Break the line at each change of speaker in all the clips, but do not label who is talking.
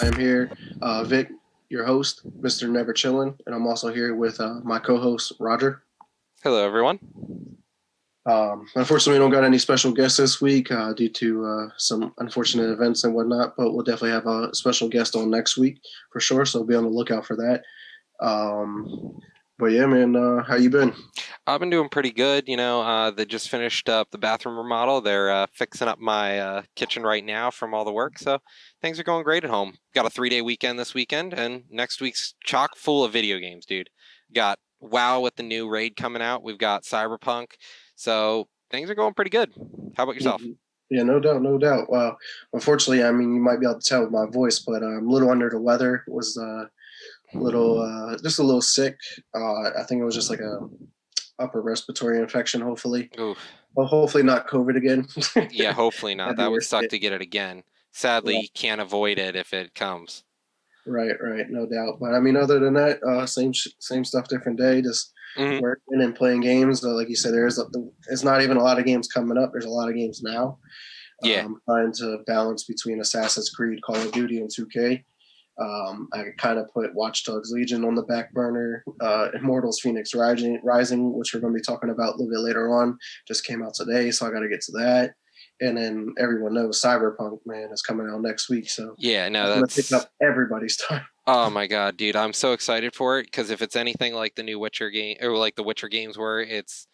I am here, Vic, your host, Mr. Never Chillin', and I'm also here with my co-host Roger.
Hello, everyone.
Unfortunately, we don't got any special guests this week due to some unfortunate events and whatnot, but we'll definitely have a special guest on next week for sure. So be on the lookout for that. But yeah, man, how you been?
I've been doing pretty good. They just finished up the bathroom remodel. They're fixing up my kitchen right now from all the work. So things are going great at home. Got a 3-day weekend this weekend, and next week's chock full of video games, dude. Got WoW with the new raid coming out. We've got Cyberpunk. So things are going pretty good. How about yourself?
Yeah, no doubt, no doubt. Well, unfortunately, I mean, you might be able to tell with my voice, but I'm a little under the weather. Was just a little sick. I think it was just like a upper respiratory infection. Hopefully,
Oof.
well, hopefully not COVID again.
Yeah, hopefully not.
That'd be
That would
worth
suck
it.
to get it again. Sadly,
Right,
you can't avoid it if it comes.
right, no doubt. But I mean, other than that, same stuff, different day. Just
Hmm.
working and playing games. Like you said, it's not even a lot of games coming up. There's a lot of games now.
Yeah.
Trying to balance between Assassin's Creed, Call of Duty, and 2K. I kind of put Watch Dogs Legion on the back burner. Immortals Phoenix Rising, which we're going to be talking about a little bit later on, just came out today, so I got to get to that. And then everyone knows Cyberpunk, man, is coming out next week, so
Yeah, no,
that's going to take
that's
up everybody's time.
Oh my God, dude, I'm so excited for it because if it's anything like the new Witcher game or like the Witcher games were, it's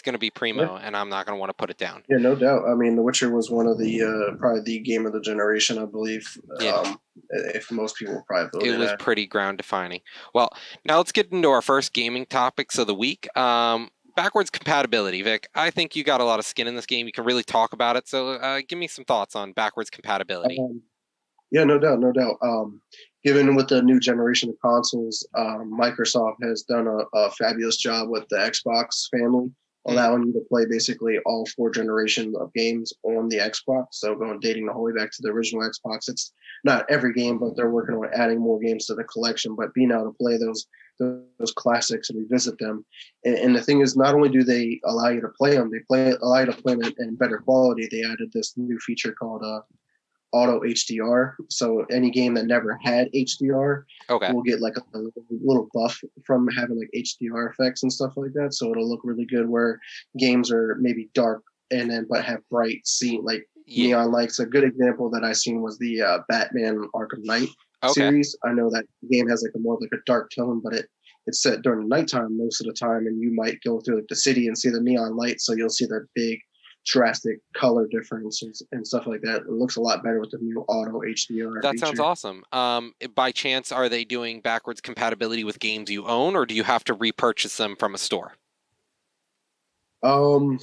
gonna be
Yeah,
primo, and I'm not gonna want to put it down.
yeah, no doubt. I mean, The Witcher was one of the probably the game of the generation, I believe.
Yeah,
If most people probably
it
voted
was
at.
pretty ground defining. Well, now let's get into our first gaming topics of the week. Backwards compatibility, Vic. I think you got a lot of skin in this game. You can really talk about it. So, give me some thoughts on backwards compatibility.
Um, Yeah, no doubt, no doubt. Given with the new generation of consoles, Microsoft has done a fabulous job with the Xbox family,
Hmm.
allowing you to play basically all four generations of games on the Xbox. So going dating all the way back to the original Xbox. It's not every game, but they're working on adding more games to the collection. But being able to play those classics and revisit them, and the thing is, not only do they allow you to play them, allow you to play them in better quality. They added this new feature called auto HDR. So any game that never had HDR
Okay.
will get like a little buff from having like HDR effects and stuff like that. So it'll look really good where games are maybe dark and then but have bright scene like
Yeah.
neon lights. A good example that I seen was the Batman Arkham Knight
Okay.
series. I know that game has like a more like a dark tone, but it's set during the nighttime most of the time, and you might go through like the city and see the neon lights, so you'll see the big drastic color differences and stuff like that. It looks a lot better with the new auto HDR
That sounds
feature.
awesome. By chance, are they doing backwards compatibility with games you own, or do you have to repurchase them from a store?
Um,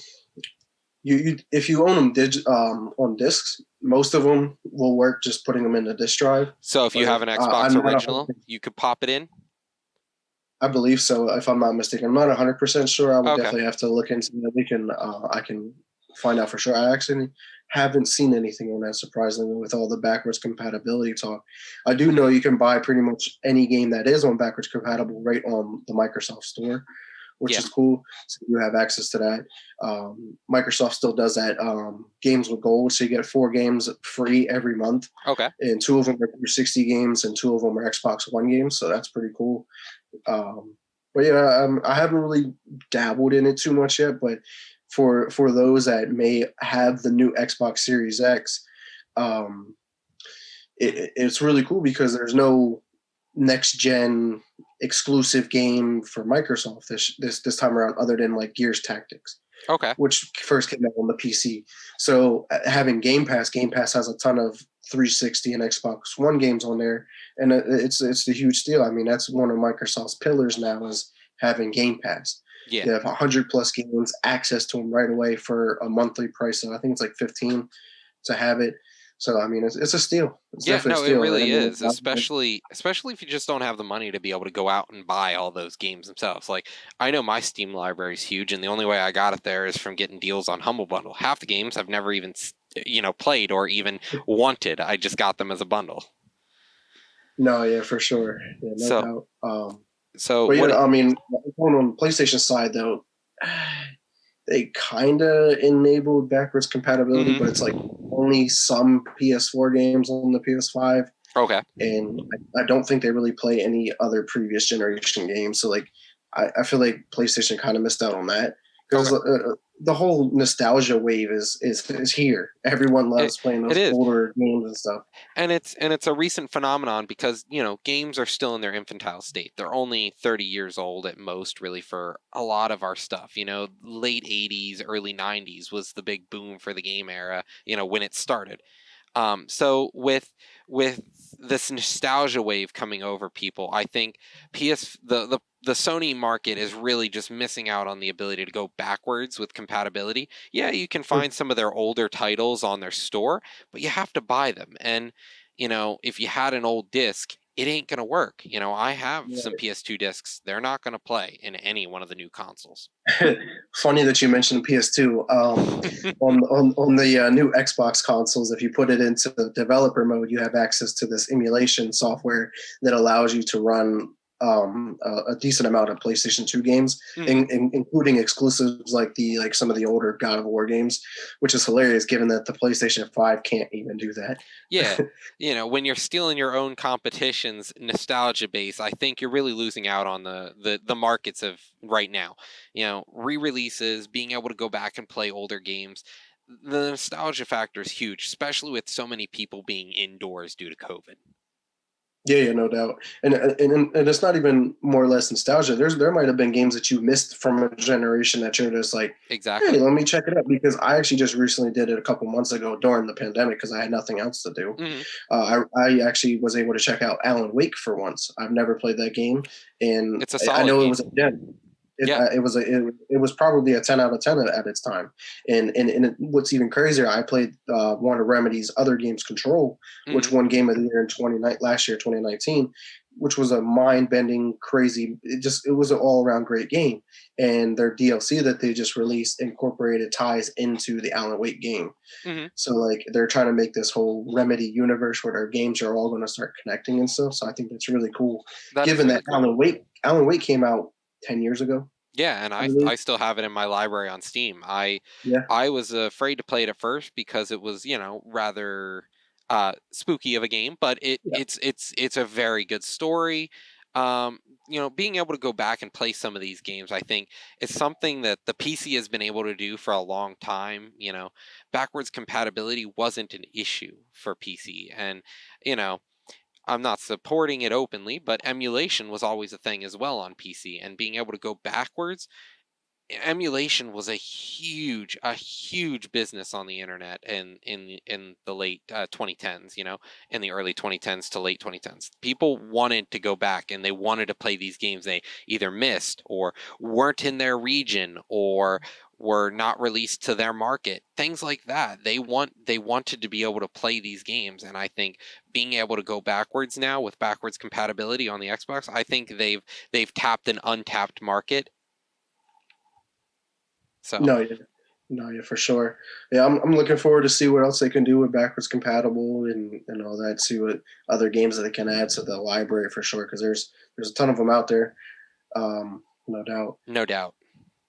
you if you own them on discs, most of them will work just putting them in the disk drive.
So if you
But
have an Xbox
I'm not
original, you could pop it in?
I believe so, if I'm not mistaken. I'm not 100% sure. I would
Okay.
definitely have to look into that. I can find out for sure. I actually haven't seen anything on that, surprisingly, with all the backwards compatibility talk. I do know you can buy pretty much any game that is on backwards compatible right on the Microsoft Store, which
Yeah.
is cool. So you have access to that. Microsoft still does that games with gold, so you get 4 games free every month,
Okay.
and 2 of them are your 60 games, and 2 of them are Xbox One games. So that's pretty cool. But yeah, I haven't really dabbled in it too much yet. But for those that may have the new Xbox Series X, um, it's really cool because there's no next gen exclusive game for Microsoft this time around, other than like Gears Tactics,
Okay.
which first came out on the PC. So having Game Pass has a ton of 360 and Xbox One games on there, and it's the huge deal. I mean, that's one of Microsoft's pillars now is having Game Pass.
Yeah.
You have 100 plus games, access to them right away for a monthly price. So I think it's like 15 to have it. So I mean, it's a steal. It's
Yeah,
definitely a
no, it
steal. I
really
mean,
is, especially if you just don't have the money to be able to go out and buy all those games themselves. Like I know my Steam library is huge, and the only way I got it there is from getting deals on Humble Bundle. Half the games I've never even played or even wanted. I just got them as a bundle.
no, yeah, for sure. Yeah, no
So
doubt.
so
But
what?
yeah, I mean, going on the PlayStation side though, they kind of enabled backwards compatibility,
Hmm.
but it's like only some PS4 games on the PS5.
Okay.
and I don't think they really play any other previous generation games. So like, I feel like PlayStation kind of missed out on that
Okay.
because the whole nostalgia wave is here. Everyone
It
loves playing
it
those
is.
older games and stuff.
And it's a recent phenomenon because, games are still in their infantile state. They're only 30 years old at most, really, for a lot of our stuff. Late 80s, early 90s was the big boom for the game era, when it started. So with this nostalgia wave coming over people, I think the Sony market is really just missing out on the ability to go backwards with compatibility. Yeah, you can find some of their older titles on their store, but you have to buy them. And if you had an old disc, it ain't gonna work. I have some PS2 discs. They're not gonna play in any one of the new consoles.
Funny that you mentioned PS2. On the new Xbox consoles, if you put it into the developer mode, you have access to this emulation software that allows you to run a decent amount of PlayStation 2 games,
Mhm.
including exclusives like some of the older God of War games, which is hilarious given that the PlayStation 5 can't even do that.
Yeah, when you're stealing your own competition's nostalgia base, I think you're really losing out on the markets of right now. Re-releases, being able to go back and play older games. The nostalgia factor is huge, especially with so many people being indoors due to COVID.
Yeah, no doubt. And it's not even more or less nostalgia. There might have been games that you missed from a generation that you're just like, hey,
Exactly.
let me check it out because I actually just recently did it a couple months ago during the pandemic because I had nothing else to do.
Hmm.
I actually was able to check out Alan Wake for once. I've never played that game, and
It's a
I
solid
know it
game.
was a gem.
Yeah.
It was probably a 10 out of 10 at its time. What's even crazier, I played one of Remedy's other games, Control,
Hmm.
which won Game of the Year in last year, 2019, which was a mind bending, crazy. It was an all around great game. And their DLC that they just released incorporated ties into the Alan Wake game.
Hmm.
So like they're trying to make this whole Remedy universe where their games are all going to start connecting and stuff. So I think that's really cool.
That is
Given that
really cool.
Alan Wake came out 10 years ago,
Yeah, and
I
I
believe.
I still have it in my library on Steam. I
Yeah,
I was afraid to play it at first because it was, rather spooky of a game, but
yeah,
it's a very good story. Um, being able to go back and play some of these games, I think, is something that the PC has been able to do for a long time. Backwards compatibility wasn't an issue for PC, and you know, I'm not supporting it openly, but emulation was always a thing as well on PC, and being able to go backwards, emulation was a huge business on the internet and in the late 2010s, in the early 2010s to late 2010s. People wanted to go back and they wanted to play these games they either missed or weren't in their region or were not released to their market. Things like that. They wanted to be able to play these games, and I think being able to go backwards now with backwards compatibility on the Xbox, I think they've tapped an untapped market. So,
no, yeah, no, yeah, for sure. Yeah, I'm looking forward to see what else they can do with backwards compatible and all that. See what other games that they can add to the library for sure. Because there's a ton of them out there, no doubt.
no doubt.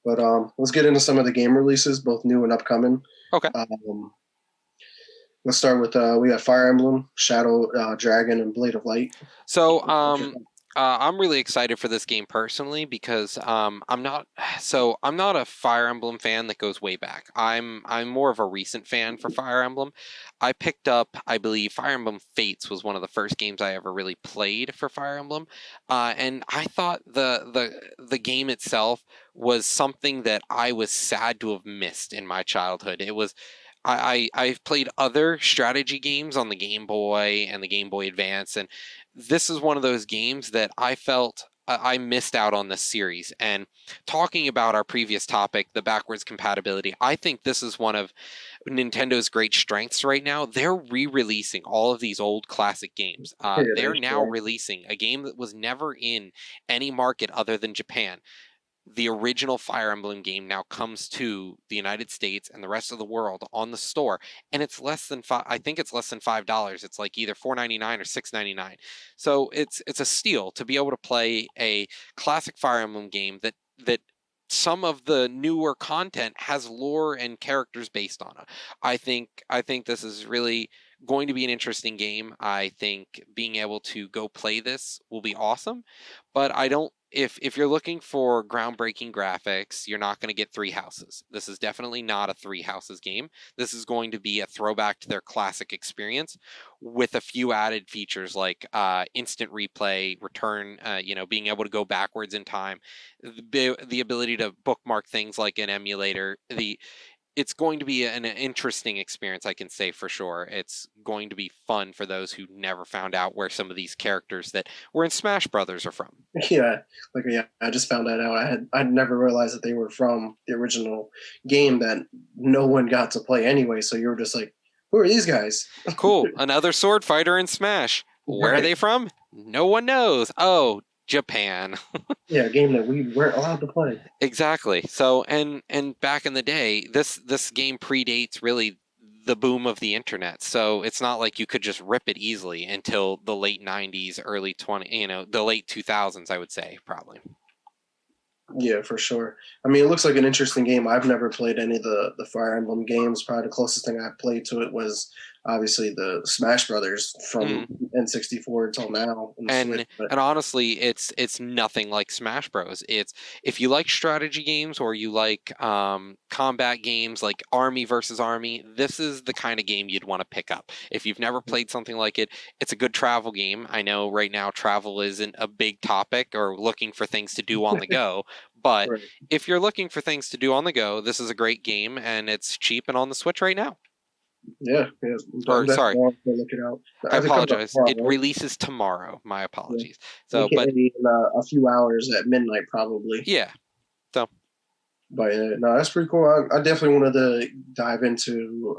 But let's get into some of the game releases, both new and upcoming.
Okay.
Um, let's start with we got Fire Emblem, Shadow Dragon, and Blade of Light.
So, I'm really excited for this game personally because I'm not a Fire Emblem fan that goes way back. I'm more of a recent fan for Fire Emblem. I picked up, I believe, Fire Emblem Fates was one of the first games I ever really played for Fire Emblem, and I thought the game itself was something that I was sad to have missed in my childhood. It was I've played other strategy games on the Game Boy and the Game Boy Advance, and this is one of those games that I felt I missed out on this series. And talking about our previous topic, the backwards compatibility, I think this is one of Nintendo's great strengths right now. They're re-releasing all of these old classic games.
Yeah,
They're
there's
now releasing a game that was never in any market other than Japan. The original Fire Emblem game now comes to the United States and the rest of the world on the store, and it's less than five. I think it's less than $5. It's like either $4.99 or $6.99. So it's a steal to be able to play a classic Fire Emblem game that some of the newer content has lore and characters based on it. I think this is really going to be an interesting game. I think being able to go play this will be awesome, but I don't. If you're looking for groundbreaking graphics, you're not going to get Three Houses. This is definitely not a Three Houses game. This is going to be a throwback to their classic experience with a few added features like instant replay, return, being able to go backwards in time, the ability to bookmark things like an emulator. It's going to be an interesting experience, I can say for sure. It's going to be fun for those who never found out where some of these characters that were in Smash Brothers are from.
Yeah, I just found that out. I'd never realized that they were from the original game that no one got to play anyway. So you were just like, who are these guys?
Cool, another sword fighter in Smash. Where are they from? No one knows. Oh, Japan.
Yeah, a game that we weren't allowed to play.
Exactly. So and back in the day, this game predates really the boom of the internet. So it's not like you could just rip it easily until the late 90s, early the late 2000s, I would say, probably.
Yeah, for sure. I mean, it looks like an interesting game. I've never played any of the Fire Emblem games. Probably the closest thing I played to it was obviously the Smash Brothers from N64 until now.
And honestly, it's nothing like Smash Bros. It's if you like strategy games or you like combat games like Army versus Army, this is the kind of game you'd want to pick up. If you've never played something like it, it's a good travel game. I know right now travel isn't a big topic or looking for things to do on the go, but
Right.
if you're looking for things to do on the go, this is a great game and it's cheap and on the Switch right now.
Yeah.
Or sorry,
Look it out.
I apologize. It releases tomorrow. My apologies.
Yeah. So, but in a few hours at midnight, probably.
Yeah. So,
but no, that's pretty cool. I definitely wanted to dive into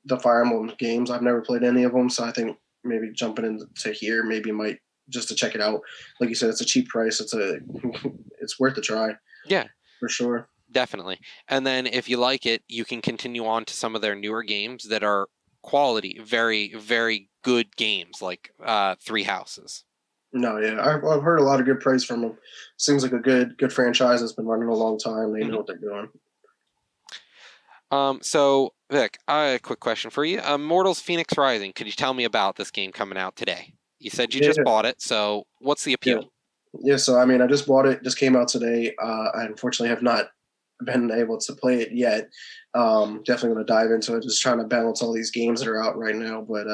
the Fire Emblem games. I've never played any of them, so I think maybe jumping into here might just to check it out. Like you said, it's a cheap price. It's worth a try.
Yeah,
for sure.
Definitely. And then if you like it, you can continue on to some of their newer games that are quality, very, very good games like Three Houses.
No, yeah, I've heard a lot of good praise from them. Seems like a good franchise that's been running a long time. They know what they're doing.
So Vic, I have a quick question for you. Immortals Fenyx Rising. Could you tell me about this game coming out today? You said you just bought it, so what's the appeal?
Yeah, so I mean, I just bought it. Just came out today. I unfortunately have not been able to play it yet. Definitely going to dive into it. Just trying to balance all these games that are out right now. But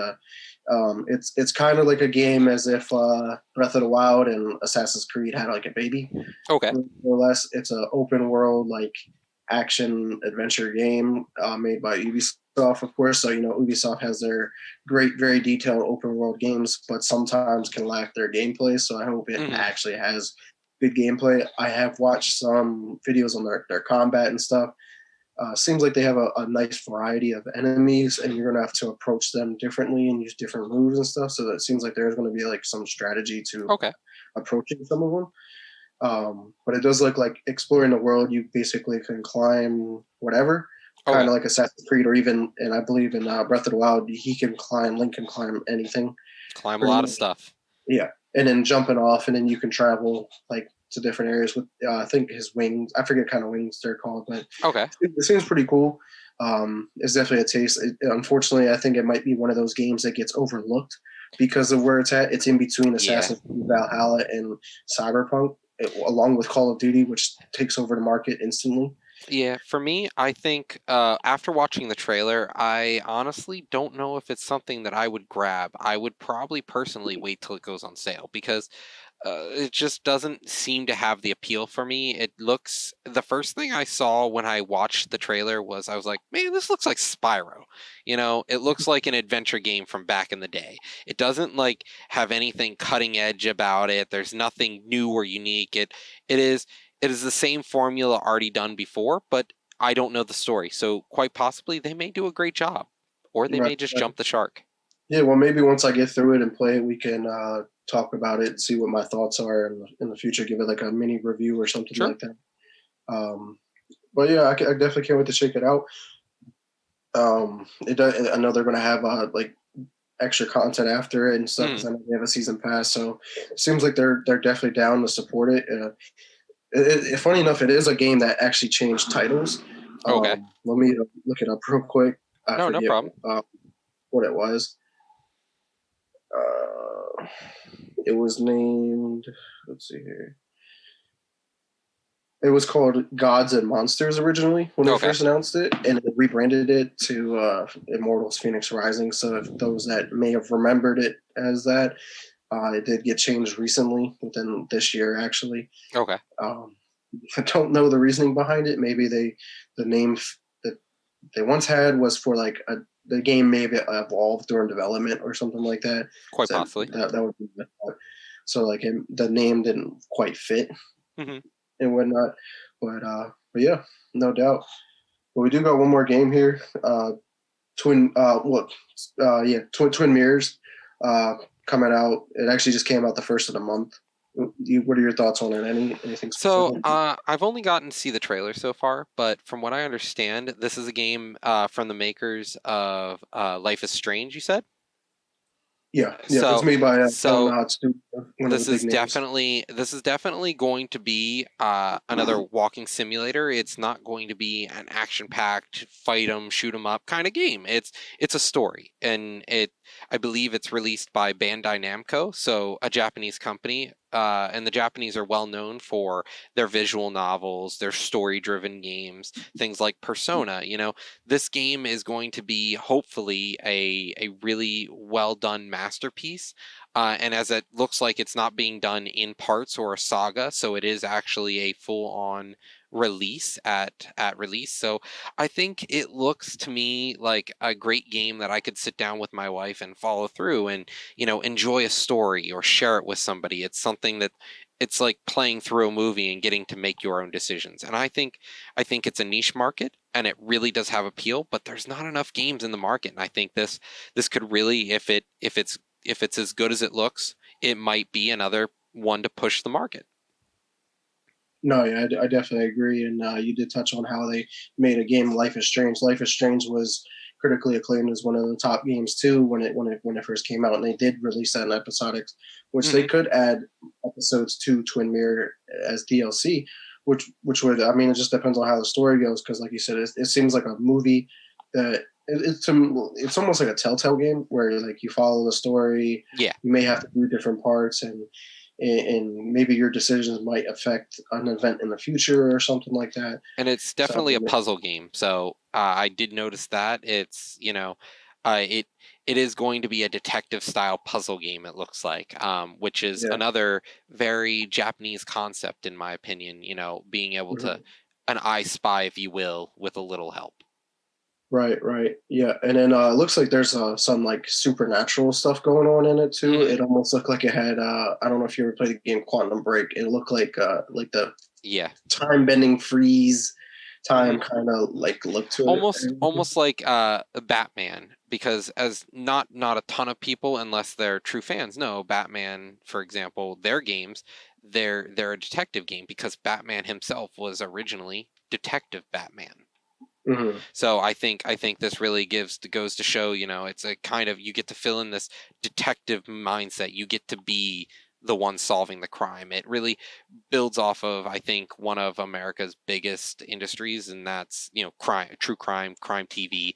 it's kind of like a game as if Breath of the Wild and Assassin's Creed had like a baby.
Okay.
More or less, it's an open world like action adventure game made by Ubisoft, of course. So Ubisoft has their great, very detailed open world games, but sometimes can lack their gameplay. So I hope it actually has good gameplay. I have watched some videos on their combat and stuff. Seems like they have a nice variety of enemies, and you're gonna have to approach them differently and use different moves and stuff. So it seems like there's gonna be like some strategy to approaching some of them. But it does look like exploring the world. You basically can climb whatever, kind of like Assassin's Creed, or even, and I believe in Breath of the Wild, Link can climb anything.
Climb a lot of stuff.
Yeah. And then jumping off, and then you can travel like to different areas with I think his wings. I forget kind of wings they're called, but it seems pretty cool. It's definitely a taste. Unfortunately, I think it might be one of those games that gets overlooked because of where it's at. It's in between Assassin's Creed Valhalla and Cyberpunk, along with Call of Duty, which takes over the market instantly.
Yeah, for me, I think after watching the trailer, I honestly don't know if it's something that I would grab. I would probably personally wait till it goes on sale because it just doesn't seem to have the appeal for me. The first thing I saw when I watched the trailer was I was like, man, this looks like Spyro. It looks like an adventure game from back in the day. It doesn't like have anything cutting edge about it. There's nothing new or unique. It is the same formula already done before, but I don't know the story. So quite possibly they may do a great job, or they may just jump the shark.
Yeah, well, maybe once I get through it and play it, we can talk about it, see what my thoughts are in the future, give it like a mini review or something like that. But yeah, I definitely can't wait to check it out. I know they're going to have like extra content after it and stuff because I know they have a season pass. So it seems like they're definitely down to support it. Funny enough, it is a game that actually changed titles.
Okay.
Let me look it up real quick. I
No, no
forget
problem.
what it was. It was named. Let's see here. It was called Gods and Monsters originally when they
Okay.
first announced it, and they rebranded it to Immortals: Phoenix Rising. So, if those that may have remembered it as that, it did get changed recently, within this year actually.
Okay.
I don't know the reasoning behind it. Maybe the name that they once had was for like the game may have evolved during development or something like that.
Quite
So
possibly.
that would be the thought. So like the name didn't quite fit
Hmm.
and whatnot. But yeah, no doubt. But we do got one more game here. Twin Mirrors coming out. It actually just came out the first of the month. What are your thoughts on it? Anything
So,
specific?
I've only gotten to see the trailer so far, but from what I understand, this is a game from the makers of Life is Strange. You said
Yeah, it's
so.
made by Don
So
Knotts, one of the big names.
this is definitely going to be another walking simulator. It's not going to be an action-packed fight 'em, shoot 'em up kind of game. It's a story, and I believe it's released by Bandai Namco, so a Japanese company. And the Japanese are well known for their visual novels, their story-driven games, things like Persona. This game is going to be hopefully a really well done masterpiece. And as it looks like it's not being done in parts or a saga, so it is actually a full on release at release. So I think it looks to me like a great game that I could sit down with my wife and follow through and enjoy a story or share it with somebody. It's something that it's like playing through a movie and getting to make your own decisions. And I think it's a niche market and it really does have appeal, but there's not enough games in the market. And I think this could really, if it's as good as it looks, it might be another one to push the market.
No, yeah, I definitely agree. And you did touch on how they made a game, Life is Strange. Life is Strange was critically acclaimed as one of the top games too when it first came out, and they did release that in episodics, which they
Hmm.
could add episodes to Twin Mirror as DLC, which would, I mean, it just depends on how the story goes, because like you said, it seems like a movie that it's almost like a Telltale game where like you follow the story,
Yeah,
you may have to do different parts, and maybe your decisions might affect an event in the future or something like that.
and it's
So
definitely a puzzle game. So I did notice that it's it is going to be a detective style puzzle game. It looks like, which is
yeah,
another very Japanese concept in my opinion. Being able to
mhm.
an I Spy, if you will, with a little help.
Right, yeah, and then it looks like there's some like supernatural stuff going on in it too.
Hmm.
It almost looked like it had I don't know if you ever played the game Quantum Break. It looked like the
Yeah.
time bending freeze
Hmm.
time kind of like look to it.
Almost like Batman, because as not a ton of people, unless they're true fans, know Batman, for example, their games, they're a detective game because Batman himself was originally Detective Batman.
Hmm.
So I think this really goes to show, it's a kind of, you get to fill in this detective mindset. You get to be the one solving the crime. It really builds off of, I think, one of America's biggest industries, and that's, crime, true crime TV,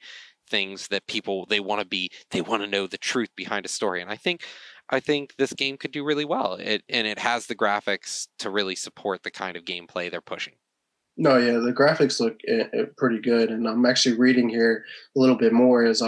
things that people, they want to know the truth behind a story. And I think this game could do really well. It has the graphics to really support the kind of gameplay they're pushing.
No, yeah, the graphics look pretty good, and I'm actually reading here a little bit more. Is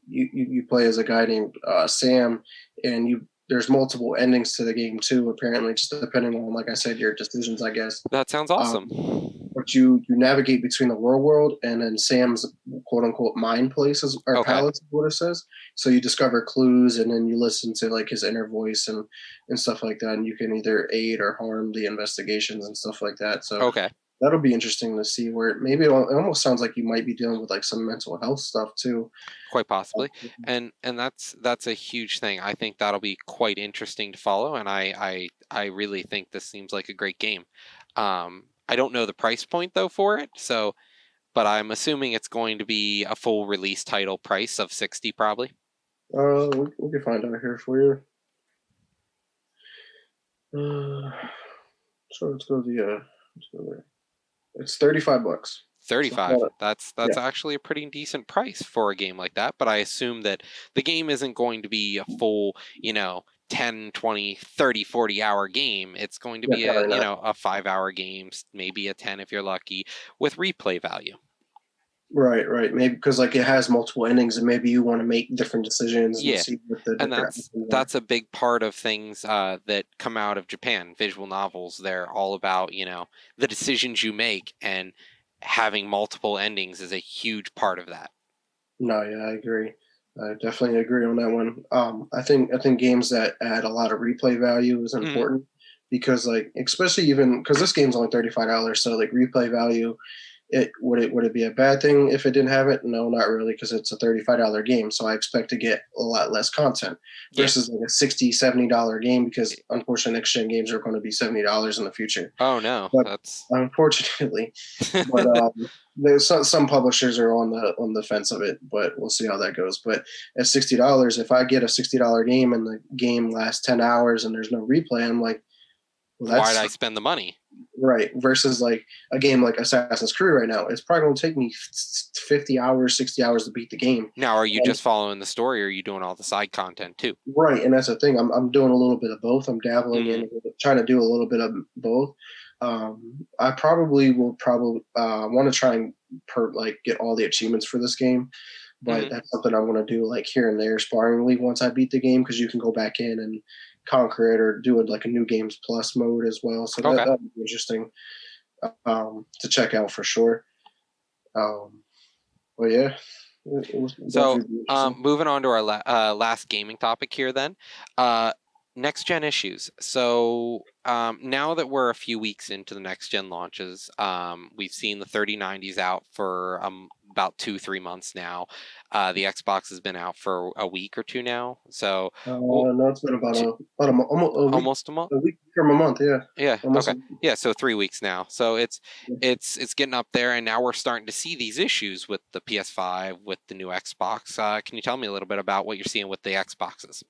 you play as a guy named Sam, and you there's multiple endings to the game too. Apparently, just depending on, like I said, your decisions, I guess.
That sounds
Um,
awesome.
but you navigate between the real world and then Sam's quote unquote mind places or
Okay.
palace, is what it says. So you discover clues, and then you listen to like his inner voice and stuff like that, and you can either aid or harm the investigations and stuff like that. So
Okay.
that'll be interesting to see where maybe it almost sounds like you might be dealing with like some mental health stuff too.
Quite possibly. And that's a huge thing. I think that'll be quite interesting to follow, and I really think this seems like a great game. I don't know the price point though for it, so but I'm assuming it's going to be a full release title price of 60 probably.
We can find out here for you. Uh, so let's go to the it's $35. So,
35. That's
yeah,
actually a pretty decent price for a game like that, but I assume that the game isn't going to be a full, 10, 20, 30, 40 hour game. It's going to
yeah,
be a,
probably not.
a 5 hour game, maybe a 10 if you're lucky, with replay value.
Right, right. Maybe because like it has multiple endings, and maybe you want to make different decisions and
Yeah,
see what the
and
different
that's
endings are.
that's a big part of things that come out of Japan. Visual novels, they're all about, the decisions you make, and having multiple endings is a huge part of that.
No, yeah, I agree. I definitely agree on that one. I think games that add a lot of replay value is
Hmm.
important because like especially even because this game's only $35, so like replay value it be a bad thing if it didn't have it? No, not really, because it's a $35 game, so I expect to get a lot less content
Yeah.
versus like a $60, $70 game because unfortunately next gen games are going to be $70 in the future.
Oh no,
But
that's
unfortunately, but there's some publishers are on the fence of it, but we'll see how that goes. But at $60, if I get a $60 game and the game lasts 10 hours and there's no replay, I'm like, well,
why'd
that's
I spend the money?
right. Versus like a game like Assassin's Creed right now, it's probably going to take me 50 hours, 60 hours to beat the game.
Now, are you
And,
just following the story, or are you doing all the side content too?
right, and that's the thing. I'm doing a little bit of both. I'm dabbling
Hmm.
in, trying to do a little bit of both. I probably will want to try and like get all the achievements for this game, but
Hmm.
that's something I want to do like here and there sparingly once I beat the game because you can go back in and conquer it or do it like a new games plus mode as well. So
Okay.
that would be interesting to check out for sure. Um, but yeah, it was
So,
definitely interesting.
moving on to our last gaming topic here, then. Uh, Next gen issues. So, now that we're a few weeks into the next gen launches, we've seen the 3090s out for about 2-3 months now. The Xbox has been out for a week or two now. So, well,
No, it's been almost
almost a month.
a week from a month. Yeah,
Yeah.
almost.
Okay. Yeah. So 3 weeks now. So it's getting up there, and now we're starting to see these issues with the PS5, with the new Xbox. Can you tell me a little bit about what you're seeing with the Xboxes?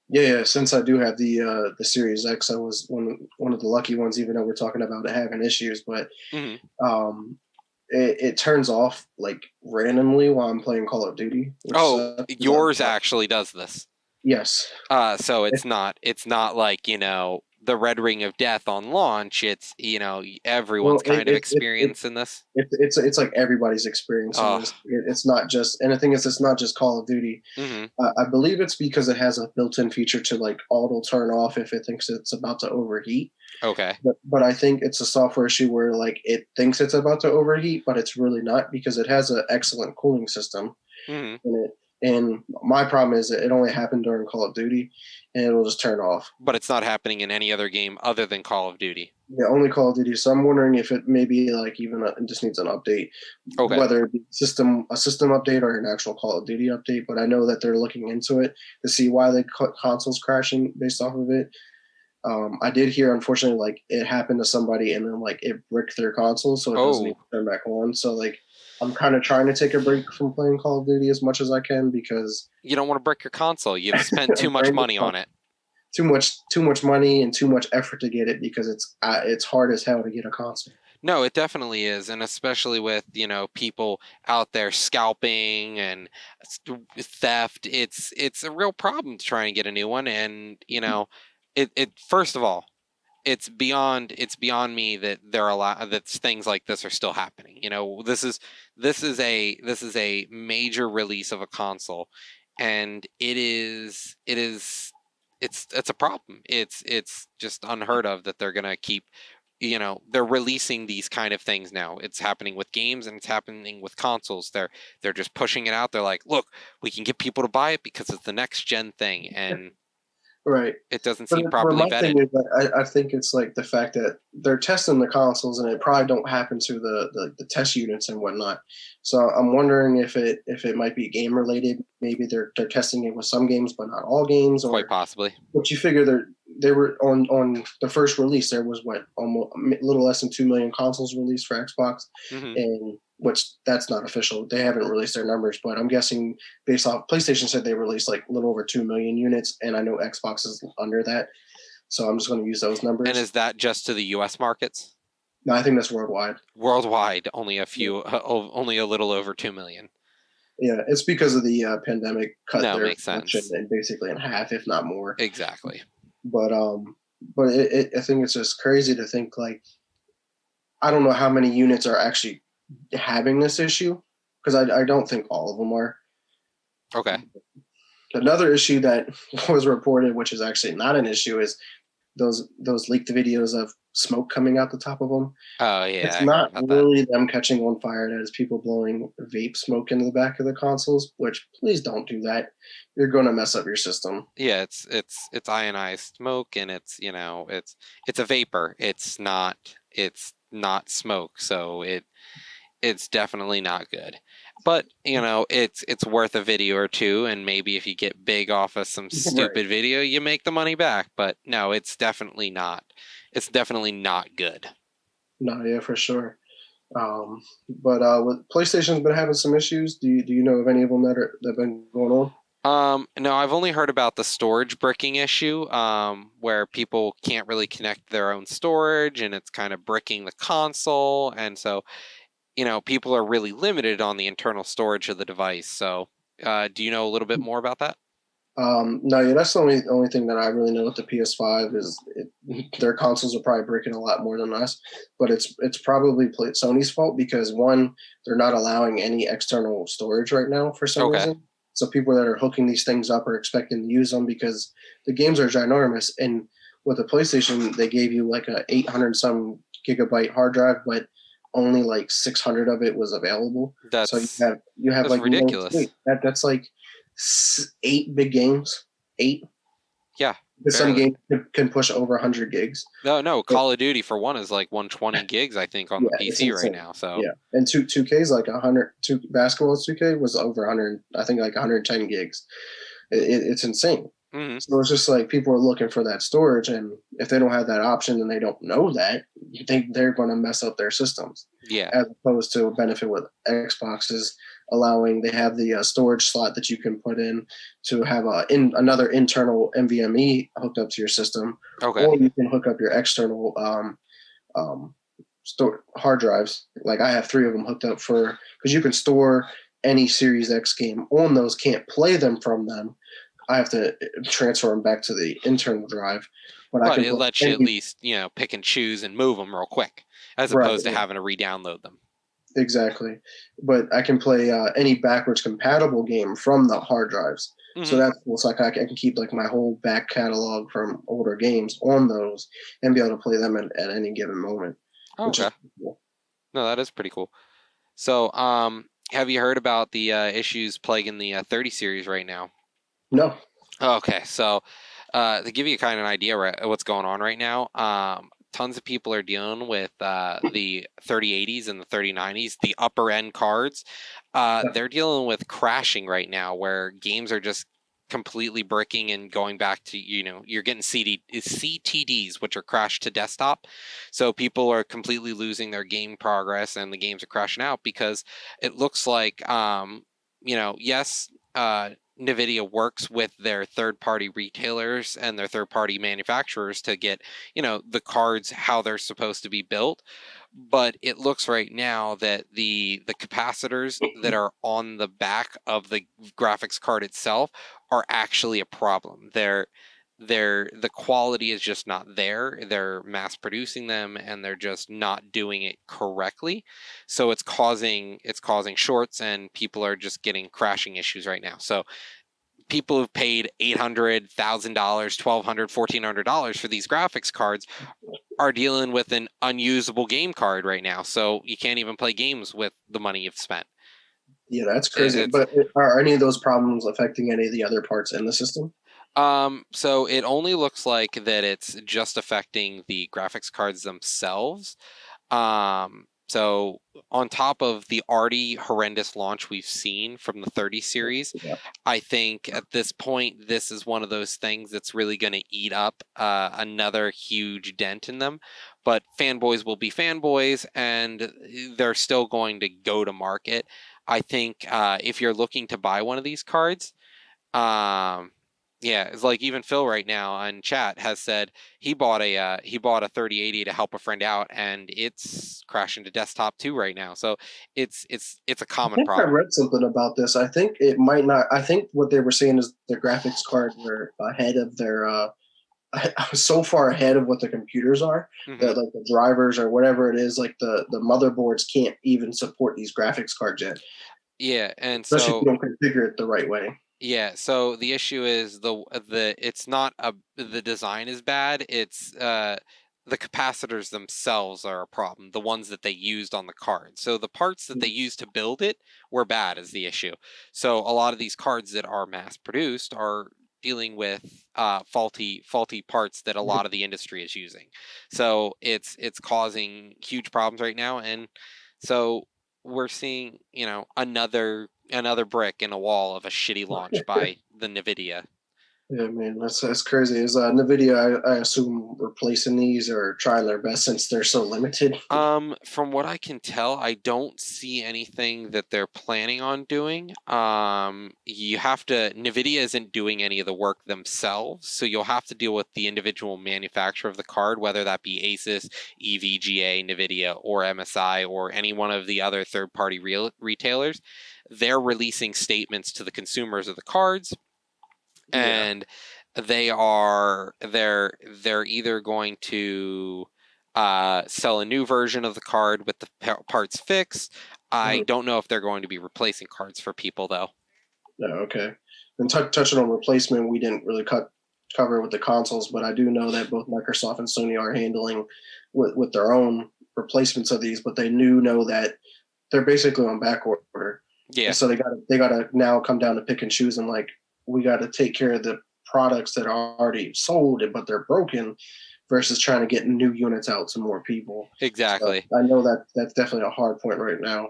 Yeah. Since I do have the Series X, I was one of the lucky ones. Even though we're talking about having issues, but
Hmm.
um, it turns off like randomly while I'm playing Call of Duty, which
Oh,
sucks. 'Cause
yours actually does this.
yes,
So it's not like, the Red Ring of Death on launch. It's, everyone's
well,
kind of experiencing this.
it's like everybody's experiencing
Oh.
this. It's not just, and the thing is, it's not just Call of Duty.
Hmm.
I believe it's because it has a built-in feature to like auto turn off if it thinks it's about to overheat.
Okay.
But I think it's a software issue where like it thinks it's about to overheat, but it's really not because it has an excellent cooling system
Hmm.
in it. And my problem is that it only happened during Call of Duty, and it'll just turn off.
But it's not happening in any other game other than Call of Duty.
Yeah, only Call of Duty. So I'm wondering if it maybe like it just needs an update,
Okay.
whether it be a system update or an actual Call of Duty update. But I know that they're looking into it to see why the console's crashing based off of it. I did hear, unfortunately, like it happened to somebody and then like it bricked their console, so it doesn't even
Oh,
turn back on. So like I'm kind of trying to take a break from playing Call of Duty as much as I can because
you don't want to break your console. You've spent too
I'm
much money on it.
too much money and too much effort to get it because it's hard as hell to get a console.
No, it definitely is, and especially with, people out there scalping and theft, it's a real problem to try and get a new one. And, it first of all, it's beyond me that there are a lot that things like this are still happening. This is a major release of a console, and it's a problem. It's just unheard of that they're gonna keep, they're releasing these kind of things now. It's happening with games, and it's happening with consoles. They're just pushing it out. They're like, look, we can get people to buy it because it's the next gen thing, and
Right.
it doesn't
But,
seem
but
properly
my thing
vetted.
is that I think it's like the fact that they're testing the consoles and it probably don't happen to the test units and whatnot. So I'm wondering if it might be game related. Maybe they're testing it with some games but not all games,
Quite
or
possibly.
but you figure they were on the first release. There was what almost a little less than 2 million consoles released for Xbox,
Hmm.
and which that's not official. They haven't released their numbers, but I'm guessing based off PlayStation said they released like a little over 2 million units, and I know Xbox is under that. So I'm just going to use those
And
numbers.
is that just to the U.S. markets?
No, I think that's worldwide.
Worldwide, only a
Yeah,
few, only a little over 2 million.
yeah, it's because of the pandemic cut
No,
their
makes
production
sense.
in basically in half, if not more.
Exactly.
But I think it's just crazy to think like I don't know how many units are actually having this issue because I don't think all of them are.
Okay.
Another issue that was reported, which is actually not an issue, is those leaked videos of smoke coming out the top of them.
Oh yeah,
It's
I heard
not
about that.
really them catching on fire. That is people blowing vape smoke into the back of the consoles. Which please don't do that. You're going to mess up your system.
Yeah, it's ionized smoke, and it's a vapor. It's not smoke, so it's definitely not good. But it's worth a video or two, and maybe if you get big off of some
Right.
stupid video, you make the money back. But no, it's definitely not. It's definitely not good.
No, yeah, for sure. But with PlayStation's been having some issues. Do you know of any of them that have been going on?
No, I've only heard about the storage bricking issue, where people can't really connect their own storage, and it's kind of bricking the console, and so people are really limited on the internal storage of the device. So, do you know a little bit more about that?
No, yeah, that's the only thing that I really know with the PS5 is their consoles are probably breaking a lot more than us, but it's probably Sony's fault because one, they're not allowing any external storage right now for some
Okay.
reason. So people that are hooking these things up are expecting to use them because the games are ginormous. And with the PlayStation, they gave you like a 800 some gigabyte hard drive, but only like 600 of it was available. So you
That's
have you have
that's
like no
ridiculous.
space. That's like eight big games, eight.
Yeah,
Because some
barely.
games can push over 100 gigs.
No, no,
But
Call of Duty for one is like 120 gigs, I think, on the
yeah, it's
PC right
insane.
now. So,
Yeah, and two K is like 100. Two basketball 2K was over 100. I think like 110 gigs. It's insane.
mhm.
So it's just like people are looking for that storage, and if they don't have that option and they don't know that, you think they're going to mess up their systems.
Yeah.
As opposed to a benefit with Xboxes allowing they have the storage slot that you can put in to have another internal NVMe hooked up to your system,
Okay.
or you can hook up your external um, store hard drives. Like I have three of them hooked up for because you can store any Series X game on those. Can't play them from them. I have to transfer them back to the internal drive, but I
But
can
it
play
lets you at
any.
least, pick and choose and move them real quick, as
Right,
opposed to having to re-download them.
exactly. But I can play any backwards compatible game from the hard drives. So
Hmm.
that's cool. So I can keep like my whole back catalog from older games on those and be able to play them at any given moment,
Oh,
which is
okay.
cool.
No, that is pretty cool. So, have you heard about the issues plaguing the 30 series right now?
No.
Okay, so to give you kind of an idea what's going on right now, tons of people are dealing with the 3080s and the 3090s, the upper end cards. They're dealing with crashing right now, where games are just completely bricking and going back to you're getting CTDs, which are crashed to desktop. So people are completely losing their game progress, and the games are crashing out because it looks like yes. NVIDIA works with their third-party retailers and their third-party manufacturers to get, the cards how they're supposed to be built. But it looks right now that the capacitors that are on the back of the graphics card itself are actually a problem. The quality is just not there. They're mass producing them, and they're just not doing it correctly. So it's causing shorts, and people are just getting crashing issues right now. So people who've paid $800,000, $1,200, $1,400 for these graphics cards are dealing with an unusable game card right now. So you can't even play games with the money you've spent.
Yeah, that's
It-
crazy.
It's
But are any of those problems affecting any of the other parts in the system?
so it only looks like that it's just affecting the graphics cards themselves. So on top of the already horrendous launch we've seen from the 30 series,
Yeah.
I think at this point, this is one of those things that's really going to eat up another huge dent in them. But fanboys will be fanboys, and they're still going to go to market. I think if you're looking to buy one of these cards, um, Yeah, it's like even Phil right now on chat has said he bought a 3080 to help a friend out, and it's crashing to desktop too right now. So it's a
I
common
think I
problem.
read something about this. I think it might not. I think what they were saying is their graphics cards are ahead of their so far ahead of what the computers are
Hmm.
that like the drivers or whatever it is, like the motherboards can't even support these graphics cards yet,
Yeah, and
especially if
so
you don't configure it the right way.
yeah, so the issue is the it's not the design is bad. It's the capacitors themselves are a problem. The ones that they used on the card. So the parts that they used to build it were bad is the issue. So a lot of these cards that are mass produced are dealing with faulty parts that a lot of the industry is using. So it's causing huge problems right now, and so we're seeing, another brick in a wall of a shitty launch by the Nvidia.
Yeah, man, that's crazy. Is Nvidia? I assume replacing these or trying their best since they're so limited.
From what I can tell, I don't see anything that they're planning on doing. Nvidia isn't doing any of the work themselves, so you'll have to deal with the individual manufacturer of the card, whether that be Asus, EVGA, Nvidia, or MSI, or any one of the other third-party retailers. They're releasing statements to the consumers of the cards,
Yeah.
and they're either going to sell a new version of the card with the parts fixed. I
Mhm.
don't know if they're going to be replacing cards for people though.
Yeah. Okay. And touching on replacement, we didn't really cover with the consoles, but I do know that both Microsoft and Sony are handling with their own replacements of these. But they do know that they're basically on back order, and
Yeah,
so they gotta now come down to pick and choose and like we got to take care of the products that are already sold but they're broken versus trying to get new units out to more people. So
exactly.
I know that that's definitely a hard point right now.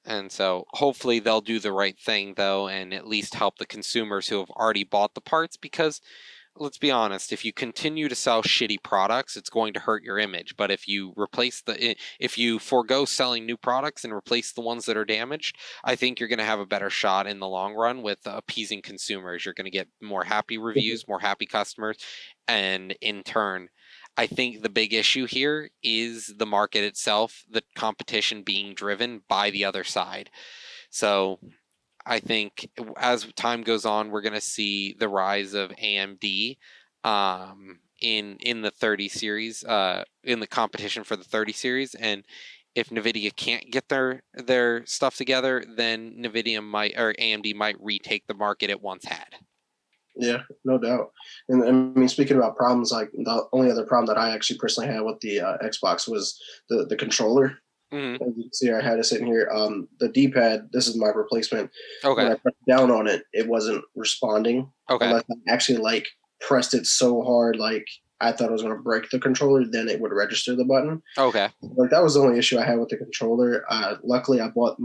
And so hopefully they'll do the right thing though and at least help the consumers who have already bought the parts, because let's be honest, if you continue to sell shitty products, it's going to hurt your image. But if you forego selling new products and replace the ones that are damaged, I think you're going to have a better shot in the long run with appeasing consumers. You're going to get more happy reviews, more happy customers, and in turn, I think the big issue here is the market itself, the competition being driven by the other side. So I think as time goes on, we're going to see the rise of AMD in the 30 series, in the competition for the 30 series, and if Nvidia can't get their stuff together, then Nvidia might or AMD might retake the market it once had.
Yeah, no doubt. And I mean, speaking about problems, like the only other problem that I actually personally had with the Xbox was the controller.
Hmm.
As you can see, I had it sitting here. The D-pad. This is my replacement.
Okay.
When I pressed down on it, it wasn't responding
Okay.
unless I actually like pressed it so hard, like I thought I was going to break the controller. Then it would register the button.
Okay.
Like that was the only issue I had with the controller. Luckily, I bought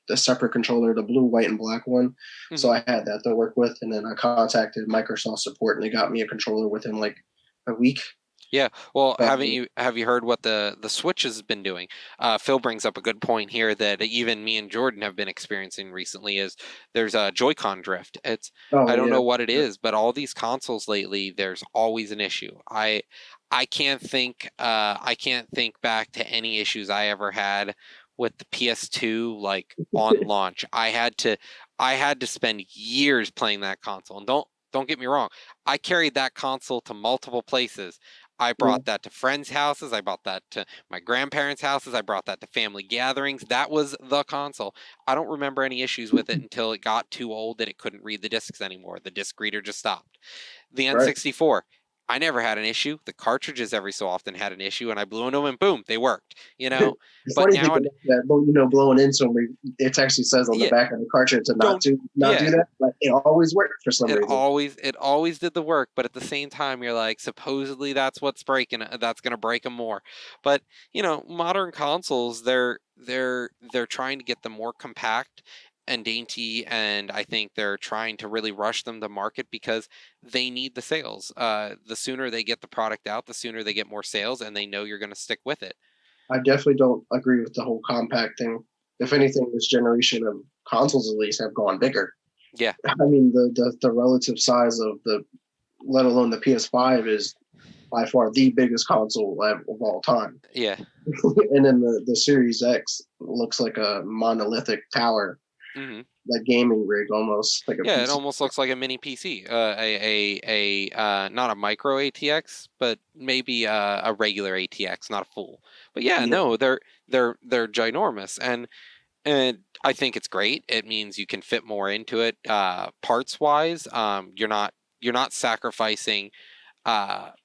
the separate controller, the blue, white, and black one, so
Hmm.
I had that to work with. And then I contacted Microsoft support, and they got me a controller within like a week.
Yeah. Well, haven't
Um,
you have you heard what the Switch has been doing? Phil brings up a good point here that even me and Jordan have been experiencing recently. Is there's a Joy-Con drift. I
oh
don't
yeah,
know what it is, but all these consoles lately, there's always an issue. I can't think back to any issues I ever had with the PS2 like on launch. I had to spend years playing that console, and don't get me wrong, I carried that console to multiple places. I
yeah,
brought that to friends' houses. I brought that to my grandparents' houses. I brought that to family gatherings. That was the console. I don't remember any issues with it until it got too old that it couldn't read the discs anymore. The disc reader just stopped. The
right.
N64, I never had an issue. The cartridges every so often had an issue, and I blew into them, and boom, they worked.
The
But
funny thing
now it,
about that, blowing in somebody, it actually says on the
yeah,
back of the cartridge to
don't,
not do
yeah,
that, but it always worked for some
it
reason.
always it always did the work, but at the same time you're like, supposedly that's what's breaking, that's going to break them more. But modern consoles, they're trying to get them more compact and dainty, and I think they're trying to really rush them to market because they need the sales. The sooner they get the product out, the sooner they get more sales, and they know you're going to stick with it.
I definitely don't agree with the whole compact thing. If anything, this generation of consoles at least have gone bigger.
Yeah,
I mean, the relative size of let alone the PS5 is by far the biggest console of all time.
yeah.
And then the Series X looks like a monolithic tower,
Hmm.
like gaming rig almost, like a
Yeah, it
PC.
almost looks like a mini PC. Not a micro ATX, but maybe a regular ATX, not a full. But yeah,
Yeah,
no, they're ginormous, and I think it's great. It means you can fit more into it, parts wise. You're not sacrificing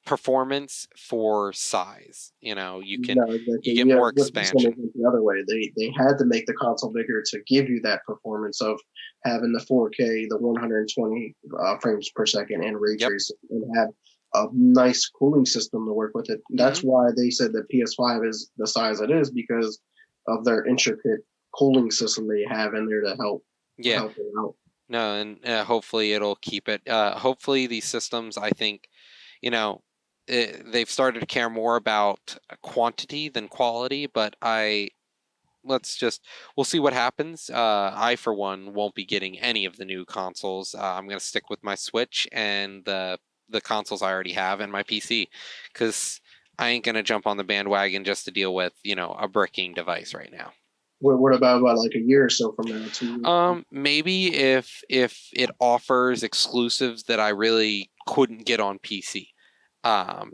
performance for size.
no,
You
exactly.
get
Yeah,
more
with this one, it
expansion.
went the other way. They had to make the console bigger to give you that performance of having the 4K, the 120 frames per second, and ray
Yep.
tracing, and have a nice cooling system to work with it.
Hmm.
That's why they said that PS5 is the size it is because of their intricate cooling system they have in there to
Yeah.
help it out.
No, and hopefully it'll keep it. Hopefully these systems, I think, you know, they've started to care more about quantity than quality. But we'll see what happens. I, for one, won't be getting any of the new consoles. I'm gonna stick with my Switch and the consoles I already have and my PC, because I ain't gonna jump on the bandwagon just to deal with a bricking device right now.
What about like a year or so from now? 2 years?
Maybe if it offers exclusives that I really couldn't get on PC.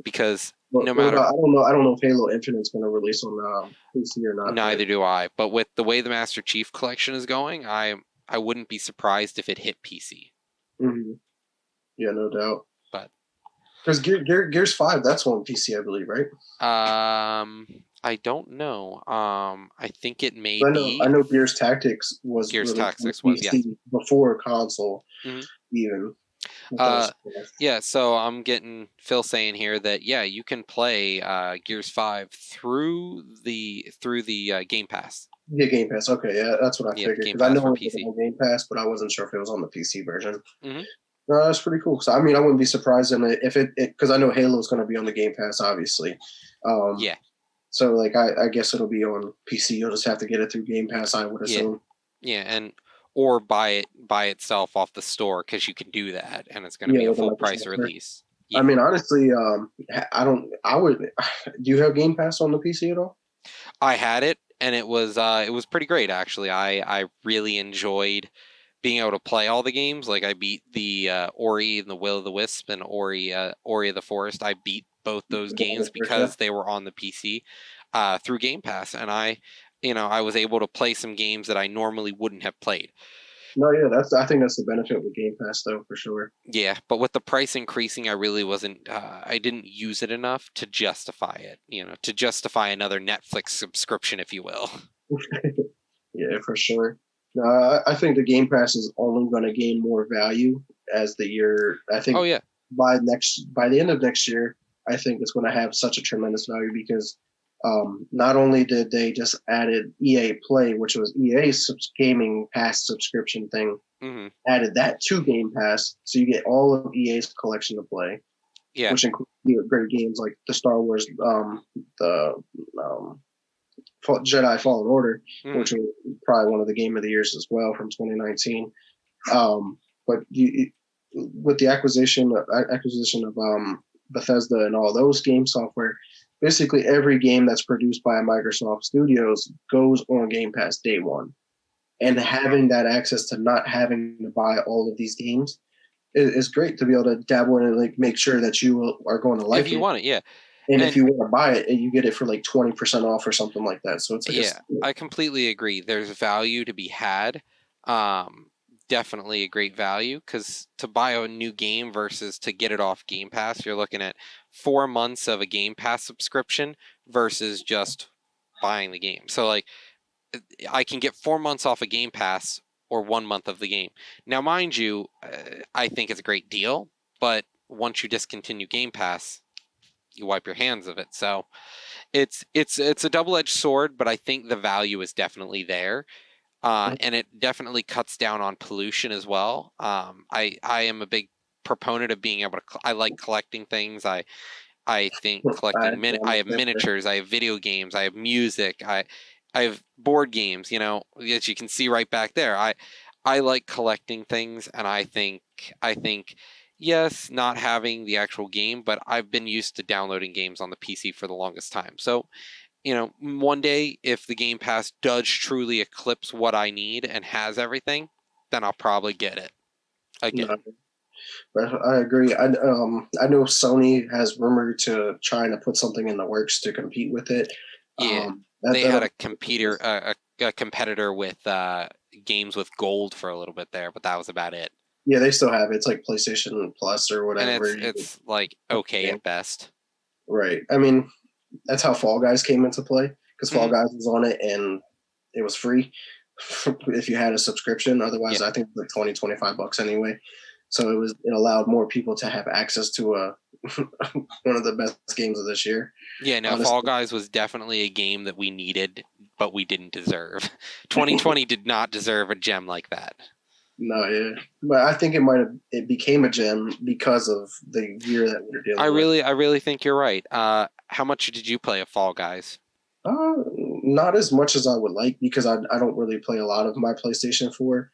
Because no
What
matter
about? I don't know. I don't know if Halo Infinite's going to release on PC or not, but
neither do I. But with the way the Master Chief Collection is going, I wouldn't be surprised if it hit PC.
mhm. Yeah, no doubt.
But
Because Gears 5, that's on PC, I believe, right?
I don't know. I think it may
I
be.
know Gears Tactics was
Gears
released on
Tactics was, yes.
PC before console,
Hmm.
even. I thought it
Uh,
was fast.
yeah. So I'm getting Phil saying here that yeah, you can play Gears 5 through the Game Pass.
Yeah, Game Pass. Okay, yeah, that's what I
Yep,
figured.
Game
Because I
Pass
know
for
it was
PC.
on Game Pass, but I wasn't sure if it was on the PC version.
Hmm.
No, that's pretty cool. So I mean, I wouldn't be surprised in it if it because I know Halo's going to be on the Game Pass, obviously. Um,
Yeah,
so like I guess it'll be on PC. You'll just have to get it through Game Pass, I would
yeah,
assume.
yeah, and or buy it by itself off the store because you can do that, and it's going to
Yeah,
be a
with the
full price
Microsoft Store.
release.
I
Yeah,
mean, honestly, I don't. I would. Do you have Game Pass on the PC at all?
I had it, and it was pretty great actually. I really enjoyed being able to play all the games. Like I beat the Ori and the Will of the Wisp and Ori of the Forest. I beat both those games
Yeah.
because they were on the PC through Game Pass, and I was able to play some games that I normally wouldn't have played.
No, yeah, that's. I think that's the benefit with Game Pass, though, for sure.
Yeah, but with the price increasing, I really wasn't. I didn't use it enough to justify it. To justify another Netflix subscription, if you will.
Yeah, for sure. No, I think the Game Pass is only going to gain more value as the year. I
Oh
think
yeah.
by the end of next year, I think it's going to have such a tremendous value because not only did they just added EA Play, which was EA's gaming pass subscription thing,
Hmm.
added that to Game Pass, so you get all of EA's collection to play,
Yeah.
which includes great games like the Star Wars, the um, Jedi Fallen Order,
Hmm.
which was probably one of the game of the years as well from 2019. But with the acquisition of Bethesda and all those game software, basically every game that's produced by Microsoft Studios goes on Game Pass day one. And
Hmm.
having that access to not having to buy all of these games is great to be able to dabble in and like make sure that you are going to
If
like
you
it.
want it, yeah.
And if
And
you want to buy it, you get it for like 20% off or something like that. So
yeah, I completely agree. There's value to be had. Um, Definitely a great value because to buy a new game versus to get it off Game Pass, you're looking at 4 months of a Game Pass subscription versus just buying the game. So like I can get 4 months off a Game Pass or 1 month of the game. Now, mind you, I think it's a great deal, but once you discontinue Game Pass, you wipe your hands of it. So it's a double-edged sword, but I think the value is definitely there, and it definitely cuts down on pollution as well. I am a big proponent of being able to. I like collecting things. I think collecting I have miniatures. I have video games. I have music. I have board games. As you can see right back there. I like collecting things, and I think yes, not having the actual game, but I've been used to downloading games on the PC for the longest time. So, one day if the Game Pass does truly eclipse what I need and has everything, then I'll probably get it
No,
again.
but I agree. I know Sony has rumored to trying to put something in the works to compete with it.
Yeah,
That
they had
that'll
a competer a competitor with games with gold for a little bit there, but that was about it.
yeah, they still have it. It's like PlayStation Plus or
And
whatever.
it's like okay at best.
Right. I mean, that's how Fall Guys came into play because Fall
Hmm.
Guys was on it and it was free if you had a subscription.
Yeah.
Otherwise, I think it was like 20, $25 anyway. So it allowed more people to have access to one of the best games of this year.
Yeah, no, Fall
Honestly,
Guys was definitely a game that we needed, but we didn't deserve. 2020 did not deserve a gem like that.
no, yeah, but I think it became a gem because of the year that we're
I
dealing with.
really, I really think you're right. How much did you play of Fall Guys?
Not as much as I would like because I don't really play a lot of my PlayStation 4.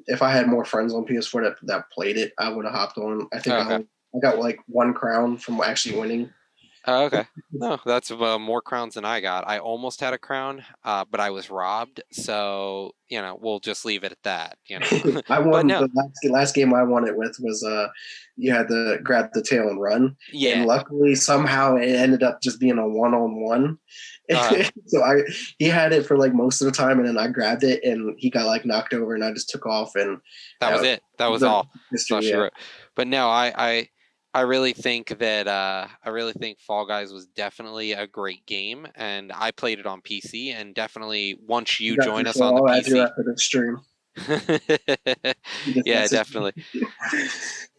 If I had more friends on PS4 that played it, I would have hopped on. I think
Oh, okay.
I got like one crown from actually winning.
Oh, okay. No, that's more crowns than I got. I almost had a crown, but I was robbed. So, we'll just leave it at that.
I
But
won
no,
the last game I won it with was you had to grab the tail and run, and
yeah.
luckily somehow it ended up just being a one-on-one.
Uh,
So he had it for like most of the time, and then I grabbed it and he got like knocked over, and I just took off, and
that was
uh,
it. That was
the
all. That's all
history.
she
Yeah,
wrote. But no, I really think that I really think Fall Guys was definitely a great game, and I played it on PC. And definitely once
you
you
got
join
this.
us
So
on the
I'll add you
PC,
after the stream. You just
yeah,
message
definitely.
me.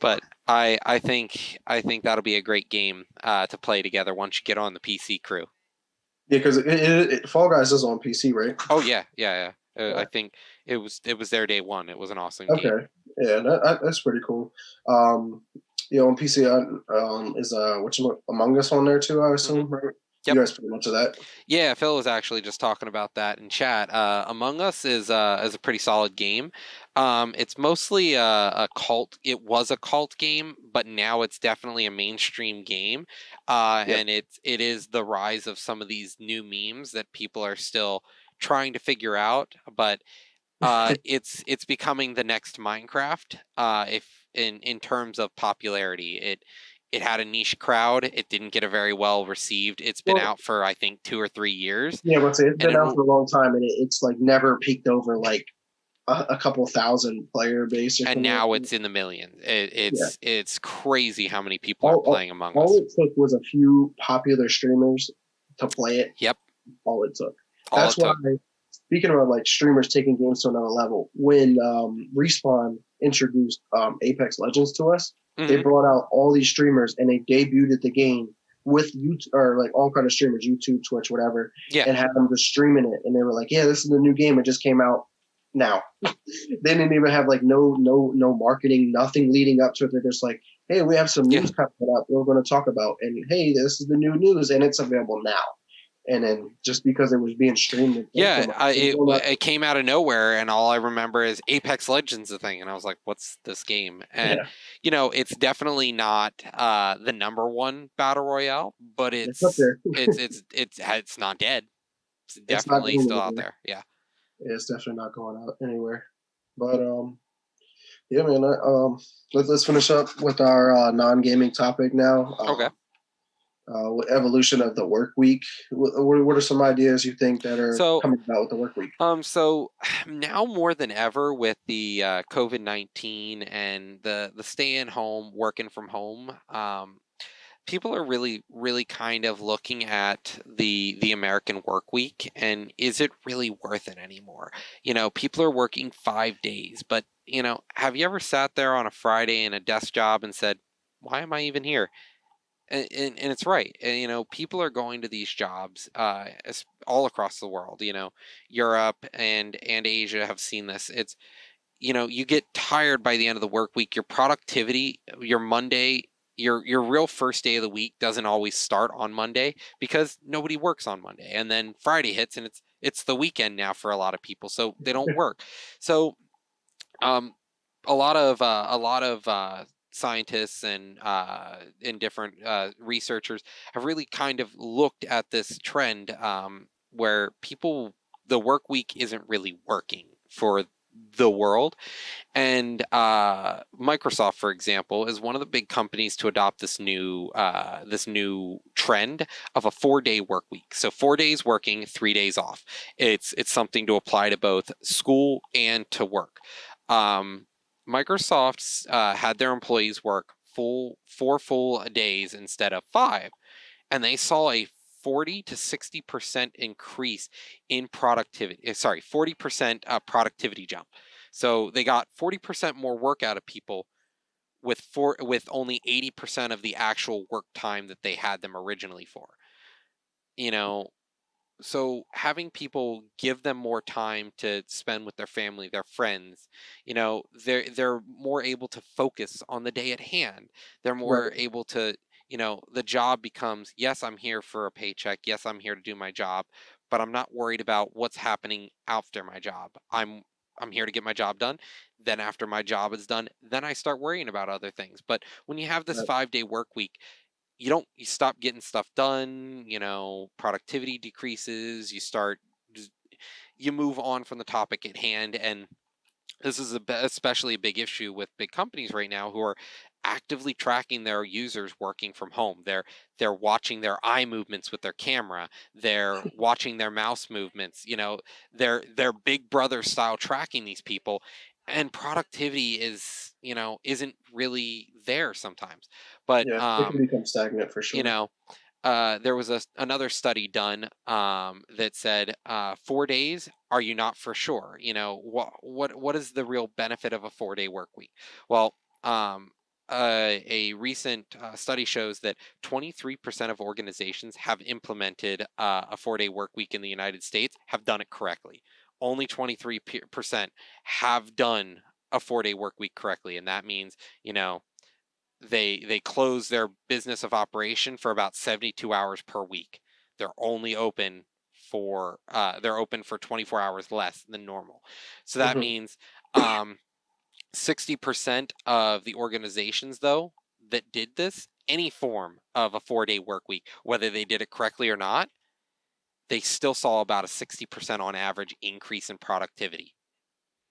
But I think that'll be a great game to play together once you get on the PC crew.
Yeah, because Fall Guys is on PC, right?
Oh yeah, yeah, yeah. I
Yeah.
think it was their day one. It was an awesome game.
Okay. Yeah, that's pretty cool. Um, on PC, is Among Us on there too? I
Hmm.
assume, right? You
Yep.
guys pretty much of that.
Yeah, Phil was actually just talking about that in chat. Among Us is a pretty solid game. It's mostly a cult. It was a cult game, but now it's definitely a mainstream game.
Yep.
And it is the rise of some of these new memes that people are still trying to figure out. But it's becoming the next Minecraft. If in terms of popularity, it had a niche crowd. It didn't get a very well received. It's been
Well,
out for I think 2 or 3 years,
yeah, but it's
and
been out for a long time, and it's like never peaked over like a couple thousand player base or
and
something like
now
that.
it's in the millions. It,
Yeah.
it's crazy how many people are
All, all,
playing Among
all
Us.
it took was a few popular streamers to play it.
Yep,
All it took.
all
That's
it
why,
took.
speaking about like streamers taking games to another level, when Respawn introduced Apex Legends to us, they
Hmm.
brought out all these streamers and they debuted the game with YouTube or like all kind of streamers, YouTube, Twitch, whatever,
Yeah,
and had them just streaming it. And they were like, "Yeah, this is the new game. It just came out now." They didn't even have like no marketing, nothing leading up to it. They're just like, "Hey, we have some
yeah.
news coming up. We're going to talk about, and hey, this is the new news, and it's available now." And then just because it was being streamed and played so
Yeah,
much,
it came out of nowhere, and all I remember is Apex Legends the thing, and I was like, "What's this game?" And
yeah,
it's definitely not the number one battle royale, but
it's up
it's
there.
it's it's it's not dead. It's
It's not
definitely
going
still out
anywhere.
there. Yeah.
Yeah, it's definitely not going out anywhere. But yeah, man. Let's finish up with our non-gaming topic now.
Okay.
Evolution of the work week. What are some ideas you think that are
So
coming about with the work week?
so now more than ever with the COVID-19 and the staying home, working from home, people are really really kind of looking at the American work week, and is it really worth it anymore? People are working 5 days, but have you ever sat there on a Friday in a desk job and said, why am I even here? And it's right. And, people are going to these jobs all across the world. Europe and Asia have seen this. It's you get tired by the end of the work week. Your productivity, your Monday, your real first day of the week doesn't always start on Monday because nobody works on Monday, and then Friday hits and it's it's the weekend now for a lot of people, so they don't work. So um, a lot of scientists and different researchers have really kind of looked at this trend, where the work week isn't really working for the world. And Microsoft, for example, is one of the big companies to adopt this new trend of a 4-day work week. So 4 days working, 3 days off. It's something to apply to both school and to work. Um, Microsoft had their employees work 4 full days instead of 5, and they saw a 40 to 60% increase in productivity. Sorry, 40% productivity jump. So they got 40% more work out of people with only 80% of the actual work time that they had them originally for. You know, so having people give them more time to spend with their family, their friends, they're more able to focus on the day at hand. They're more
Right.
able to, the job becomes, yes, I'm here for a paycheck, yes, I'm here to do my job, but I'm not worried about what's happening after my job. I'm here to get my job done. Then after my job is done, then I start worrying about other things. But when you have this
Right.
5-day work week, you stop getting stuff done, productivity decreases, you move on from the topic at hand. And this is especially a big issue with big companies right now who are actively tracking their users working from home. They're watching their eye movements with their camera, they're watching their mouse movements, they're big brother style tracking these people, and productivity isn't really there sometimes. But
Yeah, it can become stagnant for
you
sure.
know there was another study done, that said, 4 days, are you not for sure? What is the real benefit of a 4-day work week? Well, um, a recent study shows that 23% of organizations have implemented a 4-day work week in the United States have done it correctly. Only 23% have done a 4-day work week correctly, and that means, you know, they close their business of operation for about 72 hours per week. They're only open they're open for 24 hours less than normal. So that
Hmm.
means 60% of the organizations, though, that did this, any form of a 4-day work week, whether they did it correctly or not, they still saw about a 60% on average increase in productivity.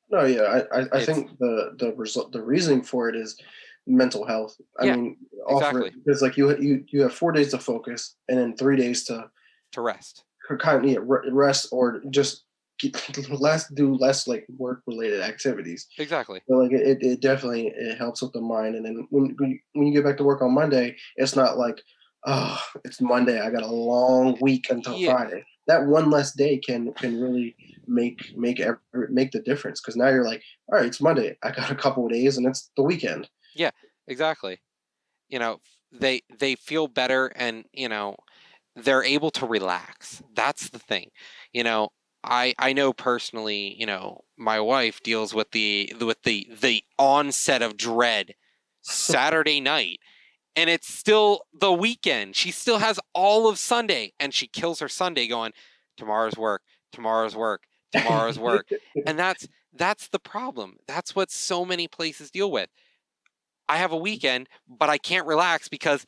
No, yeah, I
It's
think the reasoning for it is mental health. I
Yeah,
mean, offer it
exactly.
because like you have 4 days to focus and then 3 days to
To rest.
kind of, yeah, rest or just do less like work related activities.
Exactly.
So like it definitely it helps with the mind. And then when you get back to work on Monday, it's not like, oh, it's Monday. I got a long week until
Yeah,
Friday. That one less day can really make the difference because now you're like, all right, it's Monday. I got a couple of days and it's the weekend.
yeah, exactly. They feel better, and they're able to relax. That's the thing. you know I know personally, my wife deals with the onset of dread Saturday night, and it's still the weekend. She still has all of Sunday, and she kills her Sunday going, tomorrow's work, tomorrow's work, tomorrow's work. And that's the problem. That's what so many places deal with. I have a weekend, but I can't relax because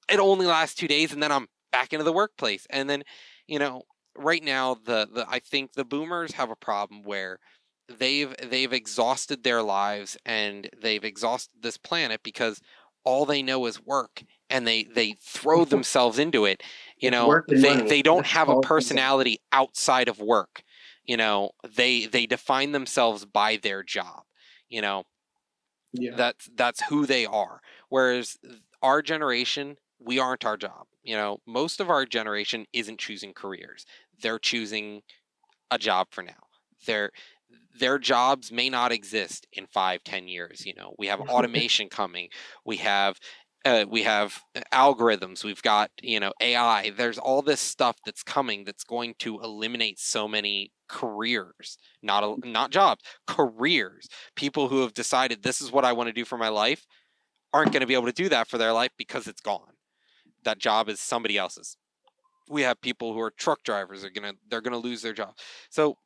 it only lasts 2 days, and then I'm back into the workplace. And then, you know, right now, the I think the boomers have a problem where they've exhausted their lives, and they've exhausted this planet because all they know is work, and they throw themselves into it.
It's work and
They
money.
don't
That's
have a
all it comes down to.
personality outside of work. They define themselves by their job. You know,
Yeah.
that's who they are. Whereas our generation, we aren't our job. Most of our generation isn't choosing careers. They're choosing a job for now. Their their jobs may not exist in 5, 10 years. We have automation coming. We have algorithms. We've got AI. There's all this stuff that's coming that's going to eliminate so many careers, not jobs, careers. People who have decided this is what I want to do for my life aren't going to be able to do that for their life because it's gone. That job is somebody else's. We have people who are truck drivers they're gonna lose their job. So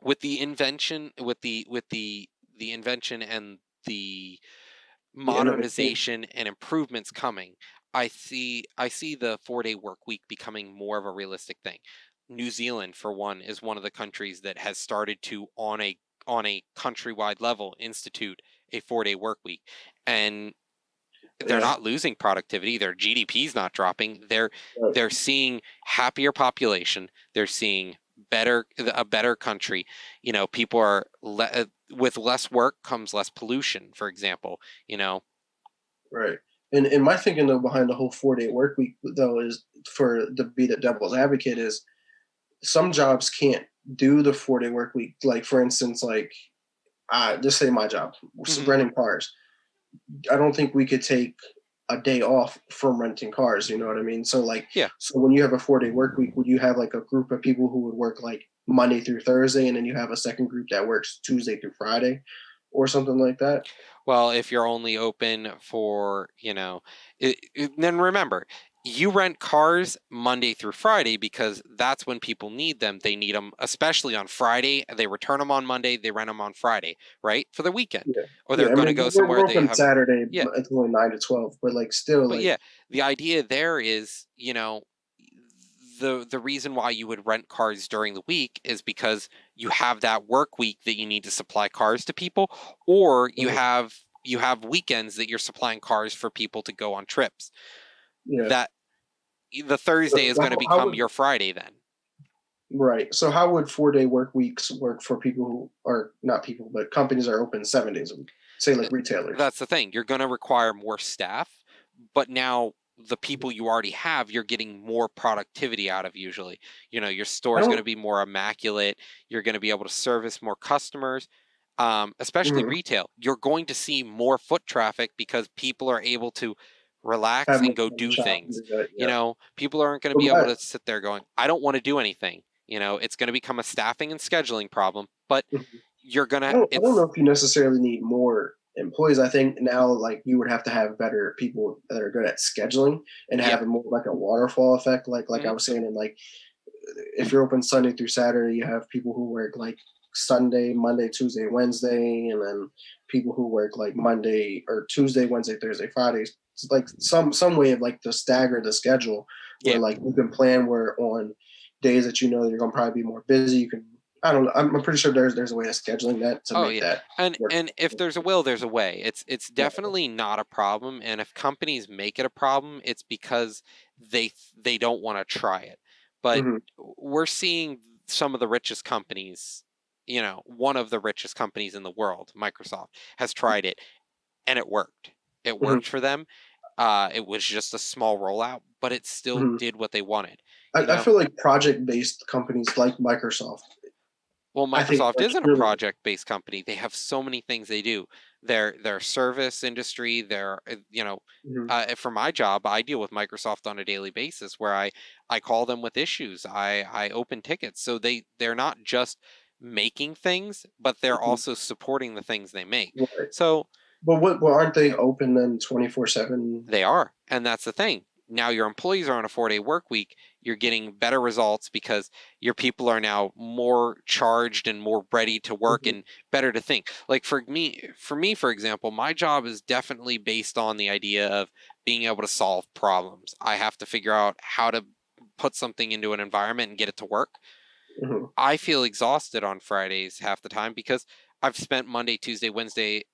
with the invention, the invention and the
The innovation.
modernization and improvements coming, I see the 4-day work week becoming more of a realistic thing. New Zealand, for one, is one of the countries that has started to, on a countrywide level, institute a 4-day work week, and they're
Yeah.
not losing productivity. Their GDP is not dropping.
Right.
They're seeing happier population. They're seeing a better country. People are with less work comes less pollution, for example. You know,
Right. And my thinking though behind the whole 4-day work week though is for the be the devil's advocate is some jobs can't do the 4-day work week. Like for instance, like just say my job,
hmm
renting cars. I don't think we could take a day off from renting cars. You know what I mean? So like,
yeah.
so when you have a 4-day work week, would you have like a group of people who would work like Monday through Thursday, and then you have a second group that works Tuesday through Friday, or something like that?
Well, if you're only open for, then remember, you rent cars Monday through Friday because that's when people need them. They need them, especially on Friday. They return them on Monday. They rent them on Friday, right? For the weekend.
Yeah,
Or they're
yeah. I
going to
mean,
go somewhere
we're
they
open
have a,
Saturday.
yeah.
It's only 9 to 12, but like still,
But
like
yeah, the idea there is, the reason why you would rent cars during the week is because you have that work week that you need to supply cars to people, or you
mhm,
have weekends that you're supplying cars for people to go on trips.
yeah.
That the Thursday is
So
going to
how
become
would
your Friday then.
right? So how would 4-day work weeks work for people who are not people, but companies are open 7 days a week? Say
Uh,
like retailers.
That's the thing. You're going to require more staff, but now the people you already have, you're getting more productivity out of usually. Your store
I
is going to
don't.
be more immaculate. You're going to be able to service more customers, especially
Mhm,
retail. You're going to see more foot traffic because people are able to relax
have
and
more
go
time to
do
shop and
things.
do that. Yeah.
People aren't going to
But
be able to sit there going, I don't want to do anything. It's going to become a staffing and scheduling problem, but
mhm.
you're going to,
I don't know
it's,
if you necessarily need more employees. I think now like you would have to have better people that are good at scheduling and
yeah.
have a more like a waterfall effect. Like I
mhm.
was saying, and like if you're open Sunday through Saturday, you have people who work like Sunday, Monday, Tuesday, Wednesday, and then people who work like Monday or Tuesday, Wednesday, Thursday, Fridays. It's like some way of like to stagger the schedule where
Yeah.
like you can plan where on days that you know that you're gonna probably be more busy, you can I don't know. I'm pretty sure there's a way of scheduling that to
Oh
make
yeah.
that
And
work.
and if there's a will, there's a way. It's
Yeah.
definitely not a problem. And if companies make it a problem, it's because they don't want to try it. But
Hmm.
we're seeing some of the richest companies, one of the richest companies in the world, Microsoft, has tried it and it worked. It
Hmm.
worked for them. It was just a small rollout, but it still
Hmm.
did what they wanted. You
I
know,
feel like project based companies like Microsoft,
Well,
I think
Microsoft
like
isn't a
really.
project-based company. They have so many things they do. Their service industry,
Mhm.
for my job, I deal with Microsoft on a daily basis where I call them with issues. I open tickets. So they're not just making things, but they're
Mhm.
also supporting the things they make.
Right.
So
But what aren't they open then 24/7?
they are. And that's the thing. Now your employees are on a 4-day work week. You're getting better results because your people are now more charged and more ready to work
Mhm.
and better to think. Like for me, for example, my job is definitely based on the idea of being able to solve problems. I have to figure out how to put something into an environment and get it to work.
Mhm.
I feel exhausted on Fridays half the time because I've spent Monday, Tuesday, Wednesday,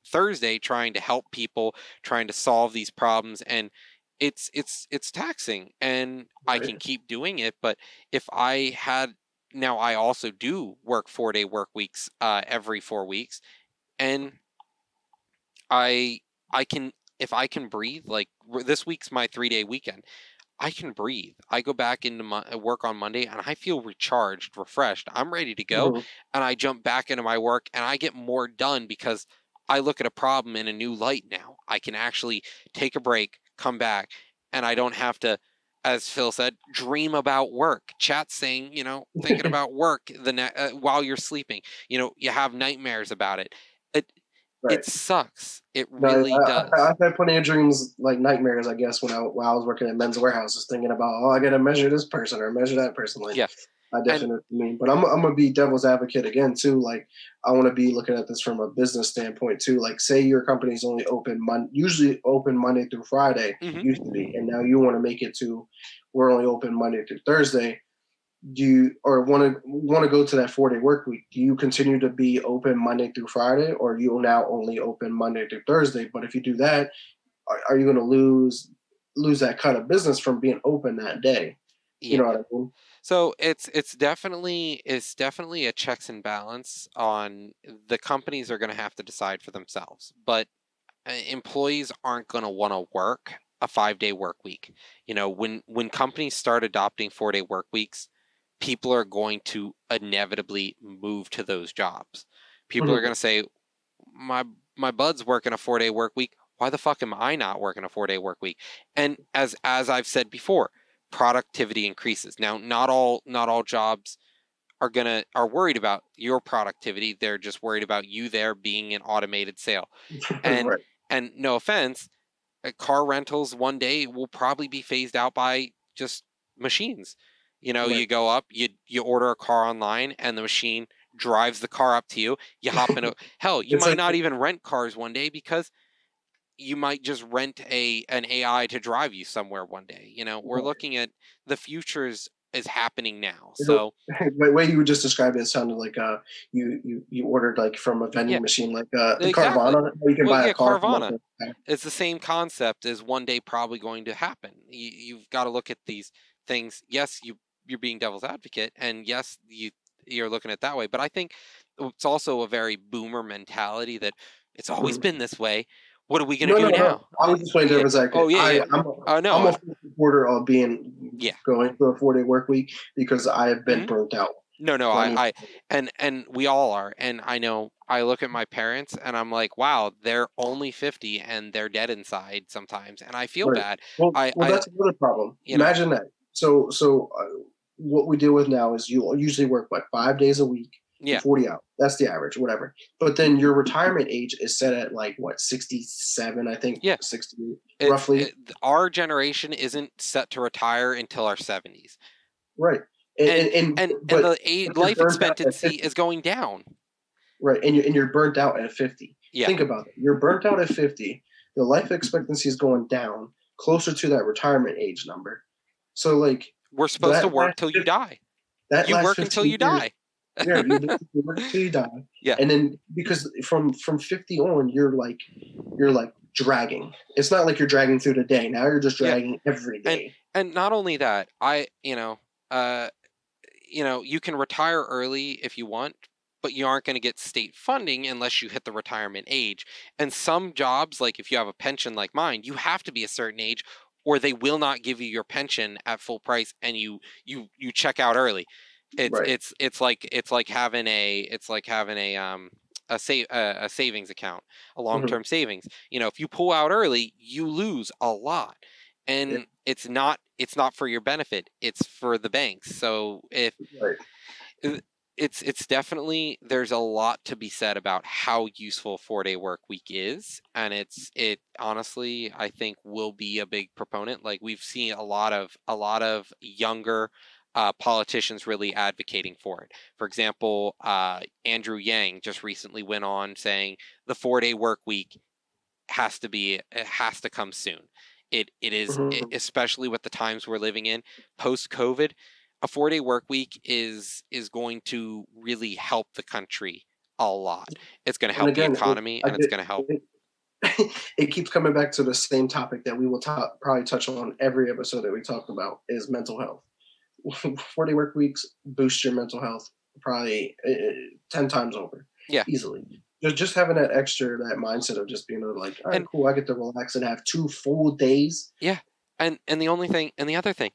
Thursday trying to help people, trying to solve these problems, and it's taxing. And I
Right.
can keep doing it, but if I had now I also do work 4-day work weeks every 4 weeks, and I I can if I can breathe like this week's my 3-day weekend. I can breathe. I go back into my work on Monday and I feel recharged, refreshed. I'm ready to go.
Mhm.
And I jump back into my work and I get more done because I look at a problem in a new light now. I can actually take a break, come back, and I don't have to, as Phil said, dream about work. Chat saying, thinking about work while you're sleeping. You have nightmares about it. It
Right.
it sucks. It
No,
really does.
I've had plenty of dreams, like nightmares, I guess, when I was working at Men's Warehouse, just thinking about, oh, I got to measure this person or measure that person. Like,
Yeah.
I
And
definitely mean, but I'm gonna be devil's advocate again too. Like, I want to be looking at this from a business standpoint too. Like, say your company's only open usually open Monday through Friday,
mhm.
used to be, and now you want to make it to we're only open Monday through Thursday. Do you or want to go to that 4-day work week? Do you continue to be open Monday through Friday, or you now only open Monday through Thursday? But if you do that, are you going to lose that cut of business from being open that day? You
Yeah.
know what I mean?
So it's definitely a checks and balance on the companies are going to have to decide for themselves. But employees aren't going to want to work a 5-day work week. When companies start adopting 4-day work weeks, people are going to inevitably move to those jobs. People are
Mhm.
going to say, my my bud's working a 4-day work week. Why the fuck am I not working a 4-day work week? And as I've said before, productivity increases. Now, not all jobs are worried about your productivity. They're just worried about you there being an automated sale. And
Right,
and no offense, car rentals one day will probably be phased out by just machines.
right,
You go up, you order a car online, and the machine drives the car up to you. You hop in a hell. You
it's
might
like
not even rent cars one day because you might just rent an AI to drive you somewhere one day. We're looking at the futures is happening now. So
the way you would just describe it, it sounded like you ordered like from a
yeah,
vending machine, like
exactly.
Carvana, where you can
Well,
buy a
yeah,
car from
Carvana.
like
It's the same concept as one day probably going to happen. You've got to look at these things. Yes, you're being devil's advocate, and yes, you're looking at it that way. But I think it's also a very boomer mentality that it's always
a
been this way. What are we gonna
No,
do
no, no.
now?
I was just playing
Yeah.
devil's advocate.
Oh yeah, yeah. No.
I'm a full supporter of being
Yeah.
going to a 4-day work week because I have been
Mhm.
burnt out
No, no,
plenty.
and we all are. And I know I look at my parents and I'm like, wow, they're only 50 and they're dead inside sometimes, and I feel
Right.
bad.
Well,
I
that's another problem.
you know,
Imagine that. What we deal with now is you usually work what 5 days a week and
yeah,
40 hours. That's the average, whatever. But then your retirement age is set at like what 67, I think,
yeah.
60
It's
roughly.
our generation isn't set to retire until our 70s,
Right.
and
And
and the
you're
life
burnt out at
expectancy
50.
is going down.
Right, and you're burnt out at 50.
Yeah,
Think about it. You're burnt out at 50. The life expectancy is going down closer to that retirement age number. So like
we're supposed to
that
work
last
till you
50,
die.
that
You
last
work until
15
you
years,
die.
yeah, you basically work until you die.
Yeah,
And then because from 50 on, you're like dragging. It's not like you're dragging through the day. Now you're just
yeah.
dragging every
and
day.
and not only that, uh you can retire early if you want, but you aren't going to get state funding unless you hit the retirement age. And some jobs, like if you have a pension like mine, you have to be a certain age or they will not give you your pension at full price, and you check out early. it's
Right.
it's it's like having a savings account, a
Mhm.
long-term savings. If you pull out early, you lose a lot,
Yeah,
and it's not for your benefit, it's for the banks. So if
right.
uh, it's definitely, there's a lot to be said about how useful 4-day work week is, and it honestly, I think, will be a big proponent. Like, we've seen a lot of younger politicians really advocating for it. For example, Andrew Yang just recently went on saying the 4-day work week it has to come soon. It is,
Mhm.
especially with the times we're living in post COVID. A 4-day work week is going to really help the country a lot. It's going to
And
help the
again,
economy, and it's going to help.
it, it keeps coming back to the same topic that we will probably touch on every episode that we talk about is mental health. 40 work weeks boost your mental health probably 10 times over
Yeah.
easily. Just having that mindset of just being like, all right,
And
cool, I get to relax and have 2 full days.
yeah. And the other thing,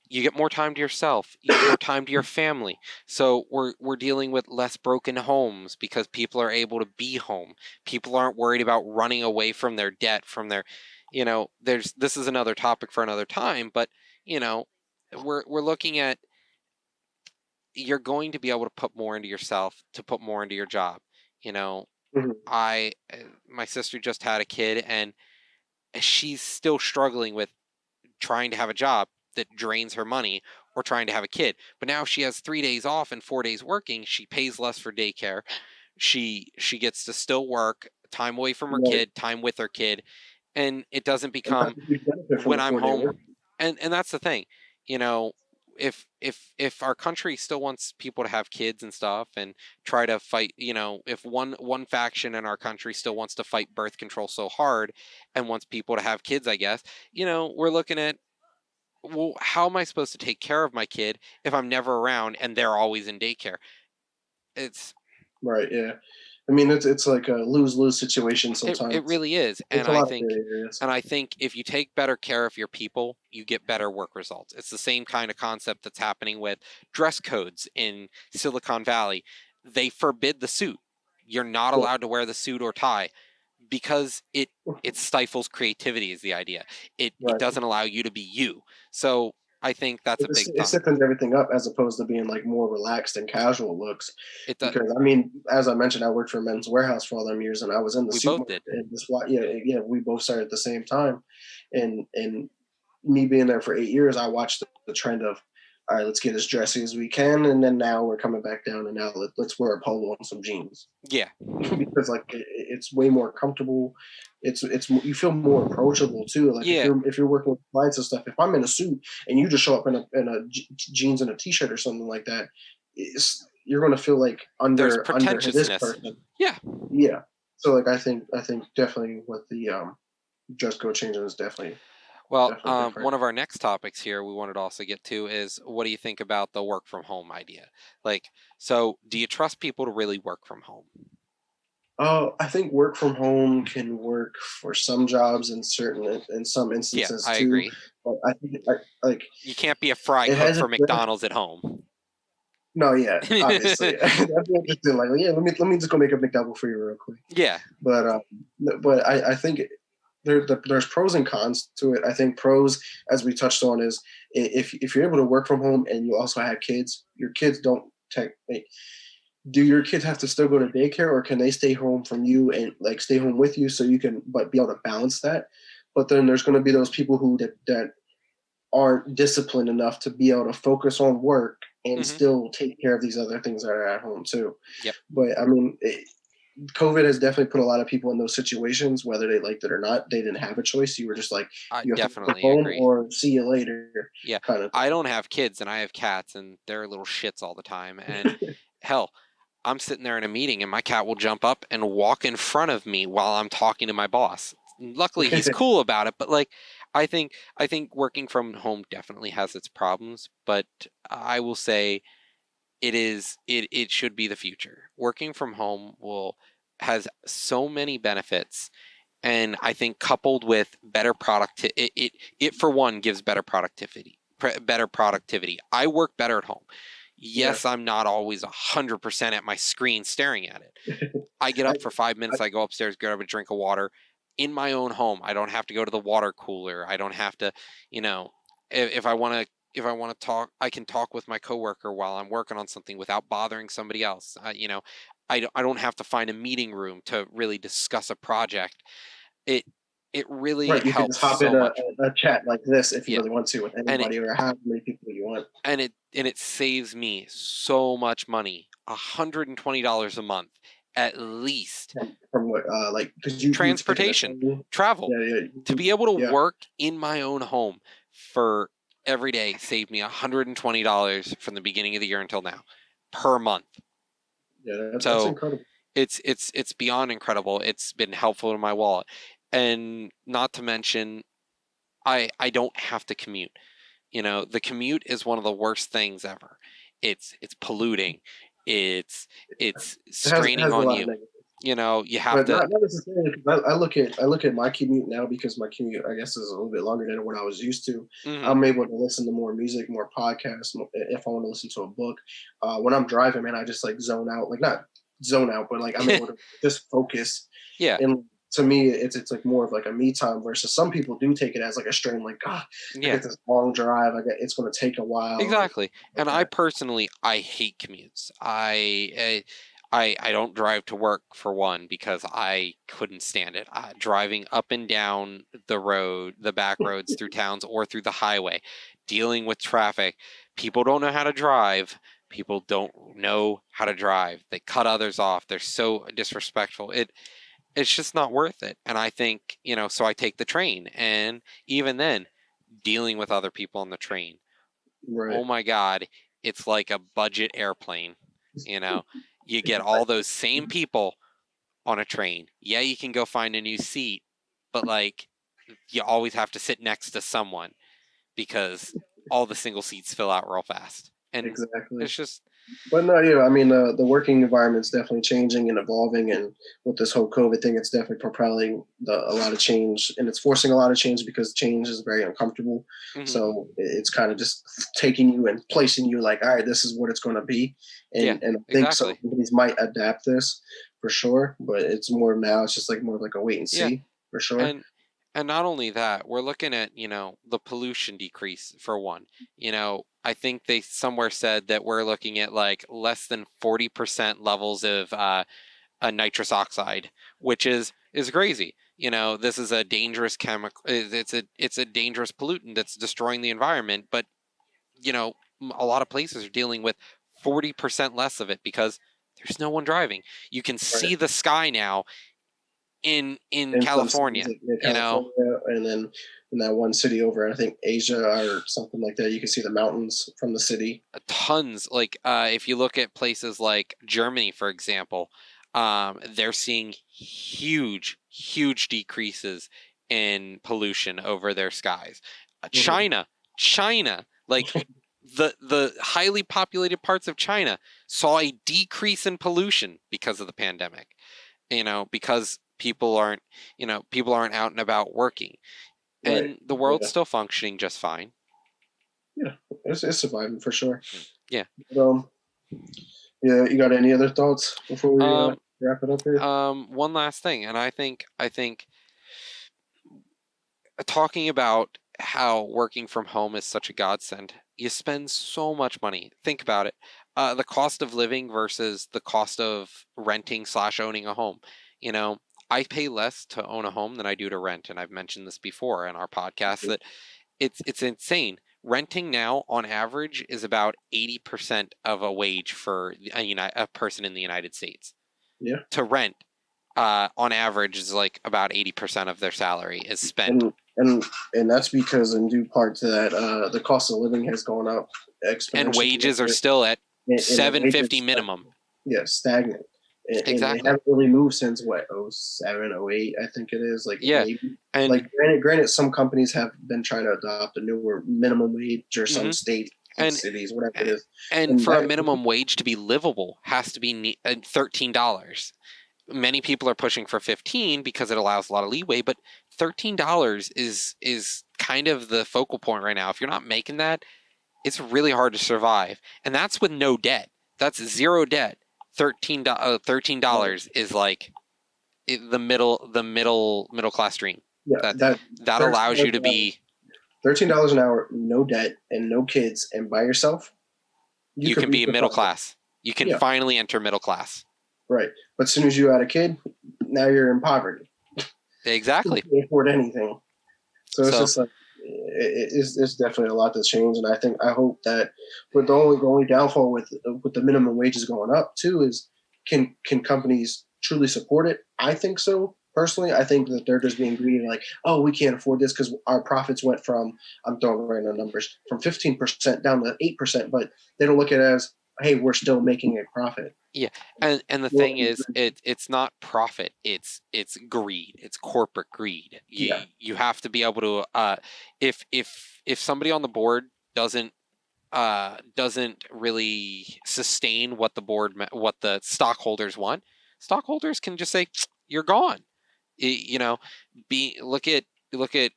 you get more time to yourself, you get more time to your family. So we're dealing with less broken homes because people are able to be home. People aren't worried about running away from their debt, from their, there's this is another topic for another time, but you know, we're looking at, you're going to be able to put more into yourself, to put more into your job. You know,
Mhm.
My sister just had a kid, and she's still struggling with trying to have a job that drains her money or trying to have a kid. But now if she has 3 days off and 4 days working, she pays less for daycare. She gets to still work, time away from her
Right.
kid, time with her kid, and it doesn't
And that's
become
a huge benefit from
when
the
I'm
4-day
home.
work.
And that's the thing, you know, if our country still wants people to have kids and stuff and try to fight, if one faction in our country still wants to fight birth control so hard and wants people to have kids, I guess, we're looking at, well, how am I supposed to take care of my kid if I'm never around and they're always in daycare? It's
Right, yeah. I mean, it's like a lose-lose situation
it
sometimes.
really is.
It's
And
a
I
lot of
think
gray areas.
and I think if you take better care of your people, you get better work results. It's the same kind of concept that's happening with dress codes in Silicon Valley. They forbid the suit. You're not
Yeah.
allowed to wear the suit or tie because it stifles creativity is the idea. It
Right.
doesn't allow you to be you. So I think that's a big
It
thing.
siphons everything up as opposed to being like more relaxed and casual looks.
It does.
Because I mean, as I mentioned, I worked for Men's Warehouse for all them years, and I was in the
We
suit
both
market.
did.
And this, yeah, we both started at the same time, and me being there for 8 years, I watched the trend of, all right, let's get as dressy as we can, and then now we're coming back down, and now let's wear a polo and some jeans
Yeah.
because like it's way more comfortable. It's you feel more approachable too. Like
Yeah.
if you're working with clients and stuff, if I'm in a suit and you just show up in jeans and a t-shirt or something like that, you're going to feel like
There's
under this
pretentiousness.
person.
Yeah.
Yeah. So like I think definitely with the dress code changing is definitely
Well,
different.
one of our next topics here we wanted to also get to is what do you think about the work from home idea? Like, so do you trust people to really work from home?
Oh, I think work from home can work for some jobs in some
Yeah,
instances
I
too.
agree.
But I think like
You can't be a fry
it
cook
has
for
its
McDonald's at home.
no, yeah, obviously. That'd be interesting. Like, yeah, let me just go make a McDouble for you real quick.
Yeah,
But I think there's pros and cons to it. I think pros, as we touched on, is if you're able to work from home and you also have kids, your kids don't tech. Like, do your kids have to still go to daycare, or can they stay home from you and like stay home with you so you can but be able to balance that? But then there's going to be those people who that aren't disciplined enough to be able to focus on work and
hmm
still take care of these other things that are at home too.
yep,
But I mean, COVID has definitely put a lot of people in those situations, whether they liked it or not. They didn't have a choice. You were just like,
I
you have to work
definitely
from home
agree.
or see you later,
Yeah,
kind of
I don't have kids and I have cats and they're little shits all the time. And hell, I'm sitting there in a meeting and my cat will jump up and walk in front of me while I'm talking to my boss. Luckily, he's
thing.
cool about it, but like I think working from home definitely has its problems, but I will say it should be the future. Working from home will has so many benefits, and I think coupled with better it for one gives better productivity. I work better at home.
Yeah.
Yes, I'm not always 100% at my screen staring at it. I get
I,
up for five
I,
minutes, I go upstairs, grab a drink of water in my own home. I don't have to go to the water cooler. I don't have to, you know, if I want to talk, I can talk with my coworker while I'm working on something without bothering somebody else. I don't have to find a meeting room to really discuss a project. It it really
right. You can
helps
just hop in
so much.
a chat like this if you
Yeah.
really want to with
And it
anybody or how many people you want.
and it saves me so much money. $120 a month at least.
From what, like, because you've taken this
Transportation,
from me.
travel.
Yeah, yeah,
To be able to
yeah,
work in my own home for every day saved me $120 from the beginning of the year until now per month.
yeah. That's
So
incredible.
it's beyond incredible. It's been helpful to my wallet. And not to mention I don't have to commute. The commute is one of the worst things ever. It's polluting. It's it's
It
straining
has a
on
lot of
you.
negatives.
You have
But
to.
not necessarily. 'Cause I look at my commute now because my commute, I guess, is a little bit longer than what I was used to.
Mhm.
I'm able to listen to more music, more podcasts. If I want to listen to a book, when I'm driving, man, I just like zone out. Like not zone out, but like I'm able to just focus.
Yeah,
And to me, it's like more of like a me time versus some people do take it as like a strain. Like, God, I
yeah,
get this long drive. It's going to take a while.
exactly.
Like
And I
that.
personally, I hate commutes. I don't drive to work for one because I couldn't stand it. Driving up and down the back roads through towns or through the highway, dealing with traffic. People don't know how to drive. People don't know how to drive. They cut others off. They're so disrespectful. It's just not worth it. And I think, so I take the train, and even then, dealing with other people on the train.
Right.
Oh my God, it's like a budget airplane, you know. You get all those same people on a train. Yeah, you can go find a new seat, but like you always have to sit next to someone because all the single seats fill out real fast. And
Exactly.
it's just
But no, yeah, I mean, the working environment's definitely changing and evolving, and with this whole COVID thing, it's definitely propelling a lot of change, and it's forcing a lot of change because change is very uncomfortable.
mhm.
So it's kind of just taking you and placing you like, all right, this is what it's going to be,
Yeah,
and I think some
exactly.
companies might adapt this for sure, but it's more now. It's just like more of like a wait and
Yeah.
see for sure.
And and not only that, we're looking at, the pollution decrease for one. I think they somewhere said that we're looking at like less than 40% levels of a nitrous oxide, which is crazy. This is a dangerous chemical. It's a dangerous pollutant that's destroying the environment. But a lot of places are dealing with 40% less of it because there's no one driving. You can
Right.
see the sky now in
In some cities
California.
like
You know,
California, and then in that one city over, I think Asia or something like that, you can see the mountains from the city.
tons. Like if you look at places like Germany, for example, they're seeing huge decreases in pollution over their skies.
Mhm.
China, like the highly populated parts of China saw a decrease in pollution because of the pandemic. Because people aren't out and about working,
Right.
and the world's
Yeah.
still functioning just fine.
Yeah. It's surviving for sure.
Yeah.
But, yeah. You got any other thoughts before we
Um,
wrap it up here?
one last thing, and I think talking about how working from home is such a godsend. You spend so much money. Think about it. The cost of living versus the cost of renting/owning a home. You know, I pay less to own a home than I do to rent, and I've mentioned this before in our podcast that it's insane. Renting now, on average, is about 80% of a wage for a person in the United States.
Yeah.
To rent, on average, is like about 80% of their salary is spent,
And and and that's because in due part to that, the cost of living has gone up
and
exponentially,
wages are still at
and the
750
wages are,
minimum.
yeah, stagnant. And they
Exactly.
haven't really moved since what, 07, 08, I think it is. Like
Yeah,
maybe,
and
like granted, some companies have been trying to adopt a newer minimum wage, or some
mhm.
states, some
and
cities, whatever it is,
and
and
for a
that
minimum wage to be livable has to be $13. Many people are pushing for 15 because it allows a lot of leeway, but $13 is kind of the focal point right now. If you're not making that, it's really hard to survive, and that's with no debt. That's zero debt. $13 is like the middle class dream.
yeah,
That
that
that allows you
$13
to
an hour,
be.
$13 an hour, no debt and no kids, and by yourself, you
You
could
can
be
be middle
surviving.
class. You can
Yeah,
finally enter middle class.
right. But as soon as you had a kid, now you're in poverty. You
Exactly.
can't afford anything. So it's
So
just like it's definitely a lot to change, and I hope that. But the only downfall with the minimum wages going up too is, can companies truly support it? I think so. Personally, I think that they're just being greedy, like, oh, we can't afford this because our profits went from, I'm throwing random numbers, from 15% down to 8%, but they don't look at it as, hey, we're still making a profit.
yeah, and the
Well,
thing is, it's not profit. It's greed. It's corporate greed.
yeah,
You have to be able to if somebody on the board doesn't really sustain what what the stockholders want, stockholders can just say you're gone. You know, look at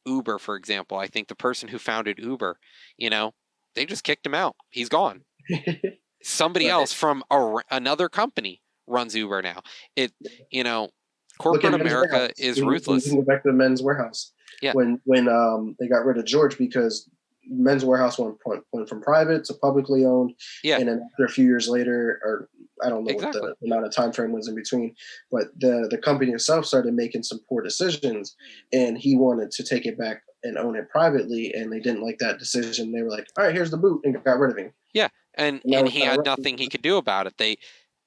Uber, for example. I think the person who founded Uber, you know, they just kicked him out. He's gone. Somebody
right.
else from another company runs Uber now. It you know,
Look
corporate
at Men's
America
Warehouse.
is
We can
ruthless.
go back to Men's Warehouse
Yeah.
when they got rid of George because Men's Warehouse went from private to publicly owned,
Yeah,
and then after a few years later, or I don't know what
exactly.
the amount of time frame was in between, but the company itself started making some poor decisions, and he wanted to take it back and own it privately, and they didn't like that decision. They were like, "All right, here's the boot," and got rid of him.
Yeah, and
And that was
he
kind
had
of
nothing he could do about it.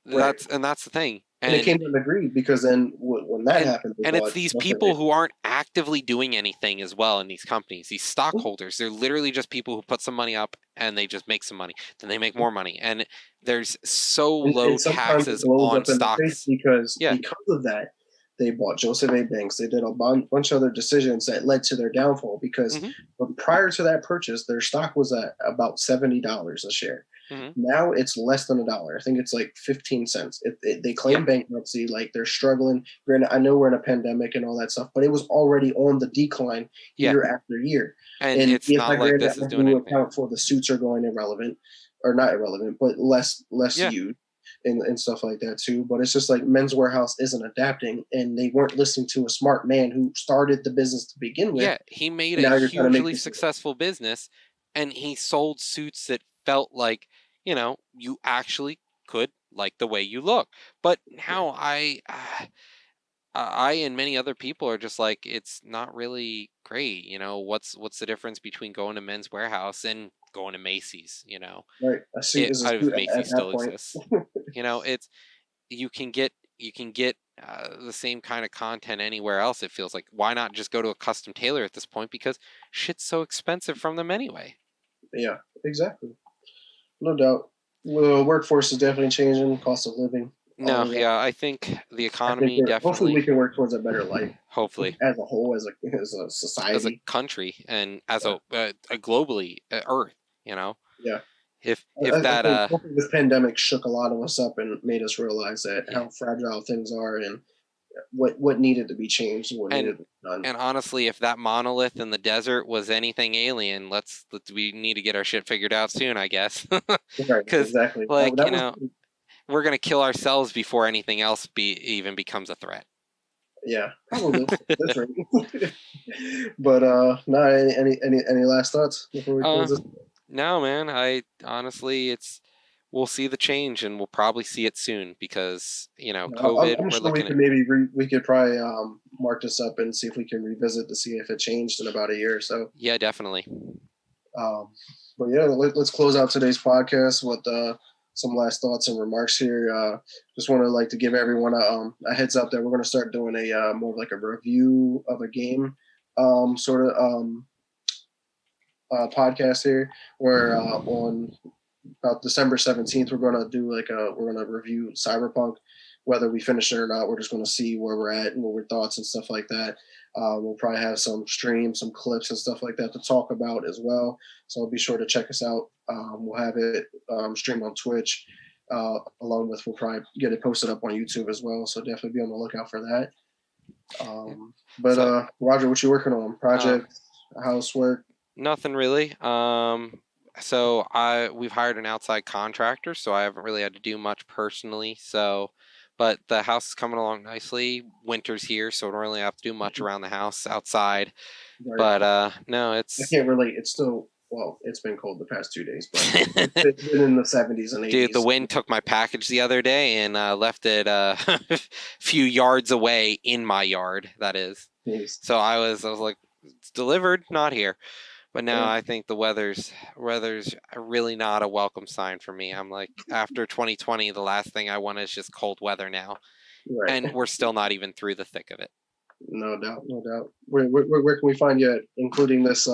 right.
That's the thing.
And it came to an agreed because then when that happened, they
And it's
bought
these
Joseph
people
A.
who aren't actively doing anything as well in these companies. These stockholders, they're literally just people who put some money up and they just make some money. Then they make more money. And there's so low
And sometimes it
taxes
blows
on
up in the face
stocks.
because
Yeah.
of that, they bought Joseph A. Banks. They did a bunch of other decisions that led to their downfall because prior to that purchase, their stock was at about $70 a share. Now it's less than $1. I think it's like 15 cents. They claim bankruptcy, like they're struggling. Granted, I know we're in a pandemic and all that stuff, but it was already on the decline year after year.
And it's not like this is doing anything.
Account for the suits are going irrelevant, or not irrelevant, but less used. And stuff like that too. But it's just like Men's Warehouse isn't adapting, and they weren't listening to a smart man who started the business to begin with.
Yeah, he made a hugely successful business, and he sold suits that felt like, you actually could like the way you look. But now I and many other people are just like, it's not really great. What's the difference between going to Men's Warehouse and going to Macy's?
Right. A suit is a suit
Macy's still
point.
exists. It's you can get the same kind of content anywhere else. It feels like, why not just go to a custom tailor at this point, because shit's so expensive from them anyway.
Yeah, exactly. No doubt. The workforce is definitely changing. Cost of living.
No, yeah, I think the economy definitely.
Hopefully, we can work towards a better life.
Hopefully,
as a whole, as a society,
as a country, and as a globally, Earth.
Yeah.
If that
hopefully this pandemic shook a lot of us up and made us realize that how fragile things are and what needed to be changed and what needed to be done.
And honestly, if that monolith in the desert was anything alien, we need to get our shit figured out soon, I guess.
Right, exactly.
Like, we're gonna kill ourselves before anything else even becomes a threat.
Yeah, probably. That's right. But no, any last thoughts before we close this?
No, man. I honestly, we'll see the change, and we'll probably see it soon because COVID.
I'm sure we could probably mark this up and see if we can revisit to see if it changed in about a year or so.
Yeah, definitely.
But yeah, let's close out today's podcast with some last thoughts and remarks here. Just want to give everyone a heads up that we're going to start doing a more of like a review of a game sort of podcast here, where on about December 17th we're going to do we're going to review Cyberpunk. Whether we finish it or not, we're just going to see where we're at and what we're thoughts and stuff like that. We'll probably have some streams, some clips and stuff like that to talk about as well. So be sure to check us out. We'll have it streamed on Twitch, along with we'll probably get it posted up on YouTube as well. So definitely be on the lookout for that. Roger, what you working on? Project, housework?
Nothing really. So we've hired an outside contractor, so I haven't really had to do much personally. But the house is coming along nicely. Winter's here, so I don't really have to do much around the house outside. Right. But no, I
can't relate. It's still, well, it's been cold the past 2 days, but it's been in the 70s and 80s.
Dude, the wind took my package the other day and left it a few yards away in my yard, that is. Jeez. So I was like, it's delivered, not here. But now I think the weather's really not a welcome sign for me. I'm like, after 2020, the last thing I want is just cold weather now. Right. And we're still not even through the thick of it.
No doubt. Where can we find you at, including this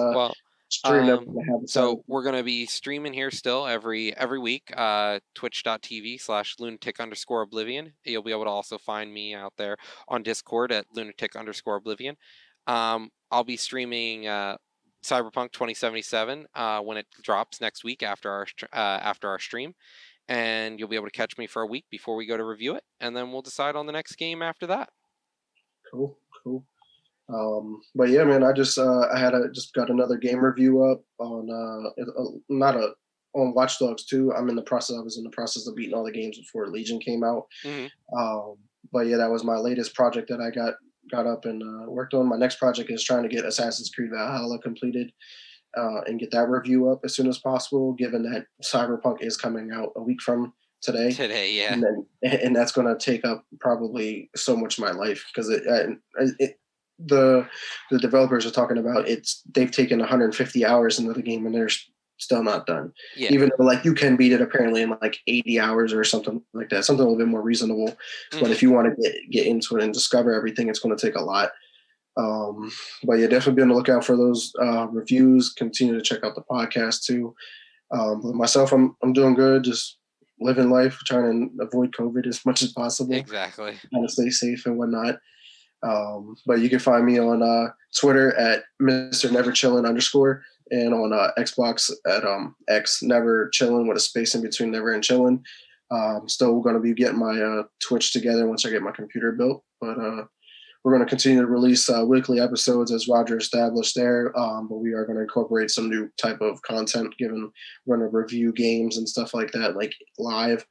stream?
So we're going to be streaming here still every week, twitch.tv/lunatic_oblivion. You'll be able to also find me out there on Discord at lunatic_oblivion. I'll be streaming Cyberpunk 2077 when it drops next week after our stream, and you'll be able to catch me for a week before we go to review it, and then we'll decide on the next game after that.
Cool. But yeah, man, I just just got another game review up on on Watch Dogs 2. I was in the process of beating all the games before Legion came out. But yeah, that was my latest project that I got up and worked on. My next project is trying to get Assassin's Creed Valhalla completed. and get that review up as soon as possible, given that Cyberpunk is coming out a week from today.
Today, yeah.
And that's going to take up probably so much of my life because the developers are talking about they've taken 150 hours into the game and they're still not done.
Yeah.
Even though like you can beat it apparently in like 80 hours or something like that, something a little bit more reasonable. But if you want to get into it and discover everything, it's going to take a lot. But yeah, definitely be on the lookout for those reviews. Continue to check out the podcast too. But myself, I'm doing good. Just living life, trying to avoid COVID as much as possible.
Exactly.
Trying to stay safe and whatnot. But you can find me on Twitter at Mr. Never Chillin _ and on Xbox at X Never Chillin with a space in between Never and Chillin. Still going to be getting my Twitch together once I get my computer built. But we're going to continue to release weekly episodes as Roger established there. But we are going to incorporate some new type of content, given we're going to review games and stuff like that, like live.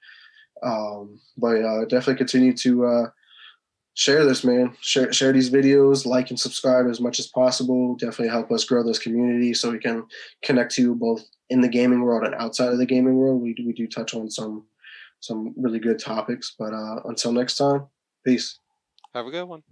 But definitely continue to share this, man. Share these videos, like and subscribe as much as possible. Definitely help us grow this community so we can connect to you both in the gaming world and outside of the gaming world. We do touch on some really good topics. But until next time, peace.
Have a good one.